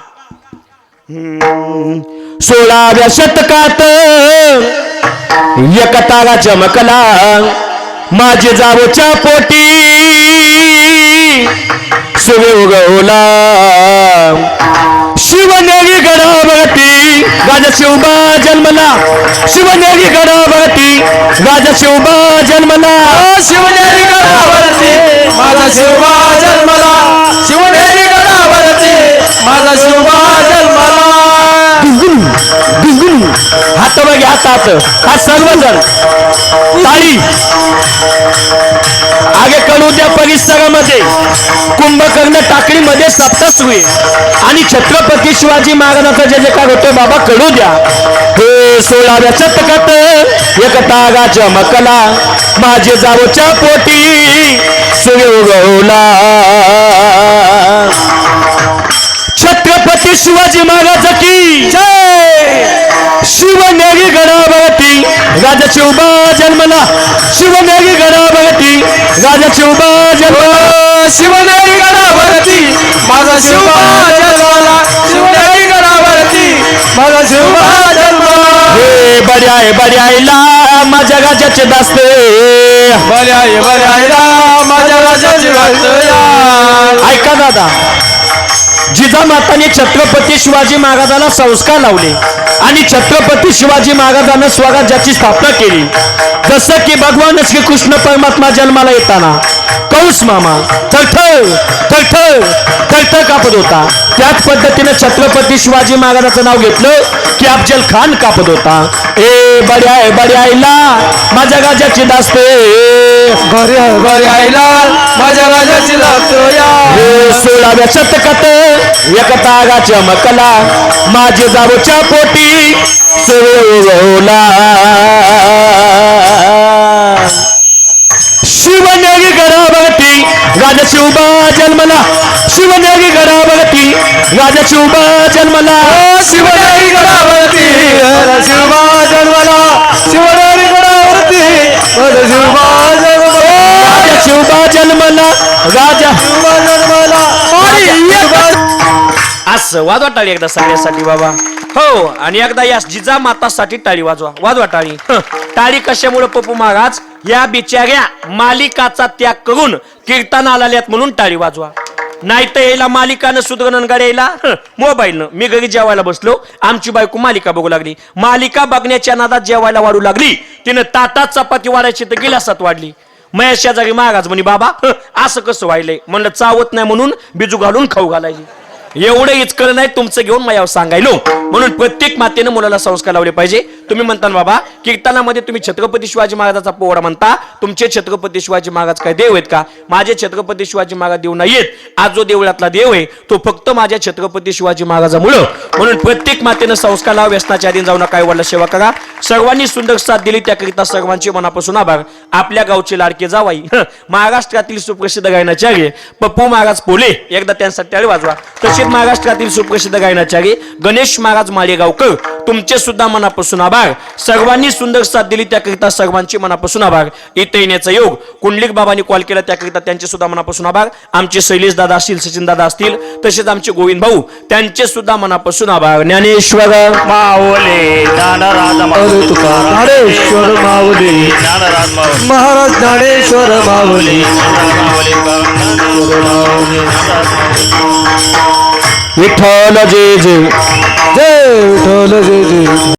16व्या शतकात एक तारा चमकला माझे जावच्या पोटी सूर्य उगवला शिवनेरी गडावरती राजा शिवबा जन्मला. शिवनेरी गडावरती राजा शिवबा जन्मला.
शिवनेरी गडावरती माझा शिवबा जन्मला. शिवनेरी गडावरती माझा शिवबा जन्मला.
हात बघे हातात हा सर्वजण ताळी आगे कळूद्या परिसरामध्ये कुंभकर्ण टाकडीमध्ये सप्तसुई आणि छत्रपती शिवाजी महाराजांचा जे जे काय होतोय बाबा कळू द्या. हे 16व्या शतकात एक तारा चमकला माझे जावच्या पोटी सूर्य उगवला. छत्रपती शिवाजी महाराज की जय. शिवनेरी गडावरती राजा शिवबा जन्मला. शिवनेरी गडावरती राजा शिवबा जन्मला.
शिवनेरी गडावरती माझा शिवबा जन्मला. शिवनेरी गडावरती माझा शिवबा जन्मला.
हे बड्याला माझ्या राजाचे दासते.
बऱ्याला माझ्या राजाची वाटत.
ऐका दादा, जिजामाताने छत्रपती शिवाजी महाराजांना संस्कार लावले आणि छत्रपती शिवाजी महाराजांना स्वराज्याची स्थापना केली. जसं की भगवान श्रीकृष्ण परमात्मा जन्माला येताना कंस मामा थरथर थरथर थरथर कापत होता, त्याच पद्धतीने छत्रपती शिवाजी महाराजांचं नाव घेतलं की अफजल खान कापत होता. ए बड्याला माझ्या राजाची दासते.
बऱ्याला माझ्या राजाची लागतोया.
16व्या शतकात एक तारा चमकला माझे जावच्या पोटी सूर्य उगवला. शिवनेरी गडावरती राजा शिवबा जन्मला. शिवनेरी गडावरती राजा शिवबा जन्मला.
शिवनेरी गडावरती माझा शिवबा जन्मला. शिवनेरी गडावरती माझा शिवबा जन्मला.
राजा शिवबा जन्मला. राजा
शिवबा जन्मला.
असं वाजवा टाळी एकदा सगळ्यासाठी बाबा. हो, आणि एकदा या जिजामातासाठी टाळी वाजवा. वाजवा टाळी. टाळी कशामुळे पप्पू महाराज या बिचाऱ्या मालिकाचा त्याग करून कीर्तनाला आल्यात म्हणून टाळी वाजवा. नाही तर यायला मालिकानं सुधरण गाड्याला मोबाईलनं. मी घरी जेवायला बसलो, आमची बायको मालिका बघू लागली. मालिका बघण्याच्या नादात जेवायला वाढू लागली. तिनं ताटात चपाती वाढायची तर गिलासात वाढली. मया शेजारी महाराज म्हणे बाबा असं कसं व्हायलंय? म्हणलं चावत नाही म्हणून बिजू घालून खाऊ घालायची. एवढं इचकलं नाही तुमचं घेऊन माझ्यावर सांगायलो. म्हणून प्रत्येक मातेनं मुलाला संस्कार लावले पाहिजे. तुम्ही म्हणता बाबा कीर्तनामध्ये तुम्ही छत्रपती शिवाजी महाराजाचा पोवाडा म्हणता, तुमचे छत्रपती शिवाजी महाराज काय देव आहेत का? माझे छत्रपती शिवाजी महाराज देव नाहीयेत. आज जो देवळातला देव आहे तो फक्त माझ्या छत्रपती शिवाजी महाराजामुळं म्हणून प्रत्येक मातेनं संस्कार लावा, व्यसनाच्या आधीन जाऊ नका, आईवडिला सेवा करा. सर्वांनी सुंदर साथ दिली त्याकरिता सर्वांचे मनापासून आभार. आपल्या गावचे लाडके जावाई महाराष्ट्रातील सुप्रसिद्ध गायनाचार्य पप्पू महाराज पोले, एकदा त्यांसाठी टाळी वाजवा. तसेच महाराष्ट्रातील सुप्रसिद्ध गायनाचार्य गणेश महाराज माळेगावकर, तुमचे सुद्धा मनापासून आभार. सर्वांनी सुंदर साथ दिली त्याकरिता सर्वांचे मनापासून आभार. इथे येण्याचा योग कुंडलिक बाबांनी कॉल केला त्याकरिता त्यांचे सुद्धा मनापासून आभार. आमचे शैलेश दादा असतील, सचिन दादा असतील, तसेच आमचे गोविंद भाऊ, त्यांचे सुद्धा मनापासून आभार. ज्ञानेश्वर
माऊली ज्ञानराज
अरे तुका ज्ञानेश्वर माऊली,
ज्ञानराज माऊली
महाराज ज्ञानेश्वर माऊली.
विठ्ठल जय जय
जय विठ्ठल जय जय.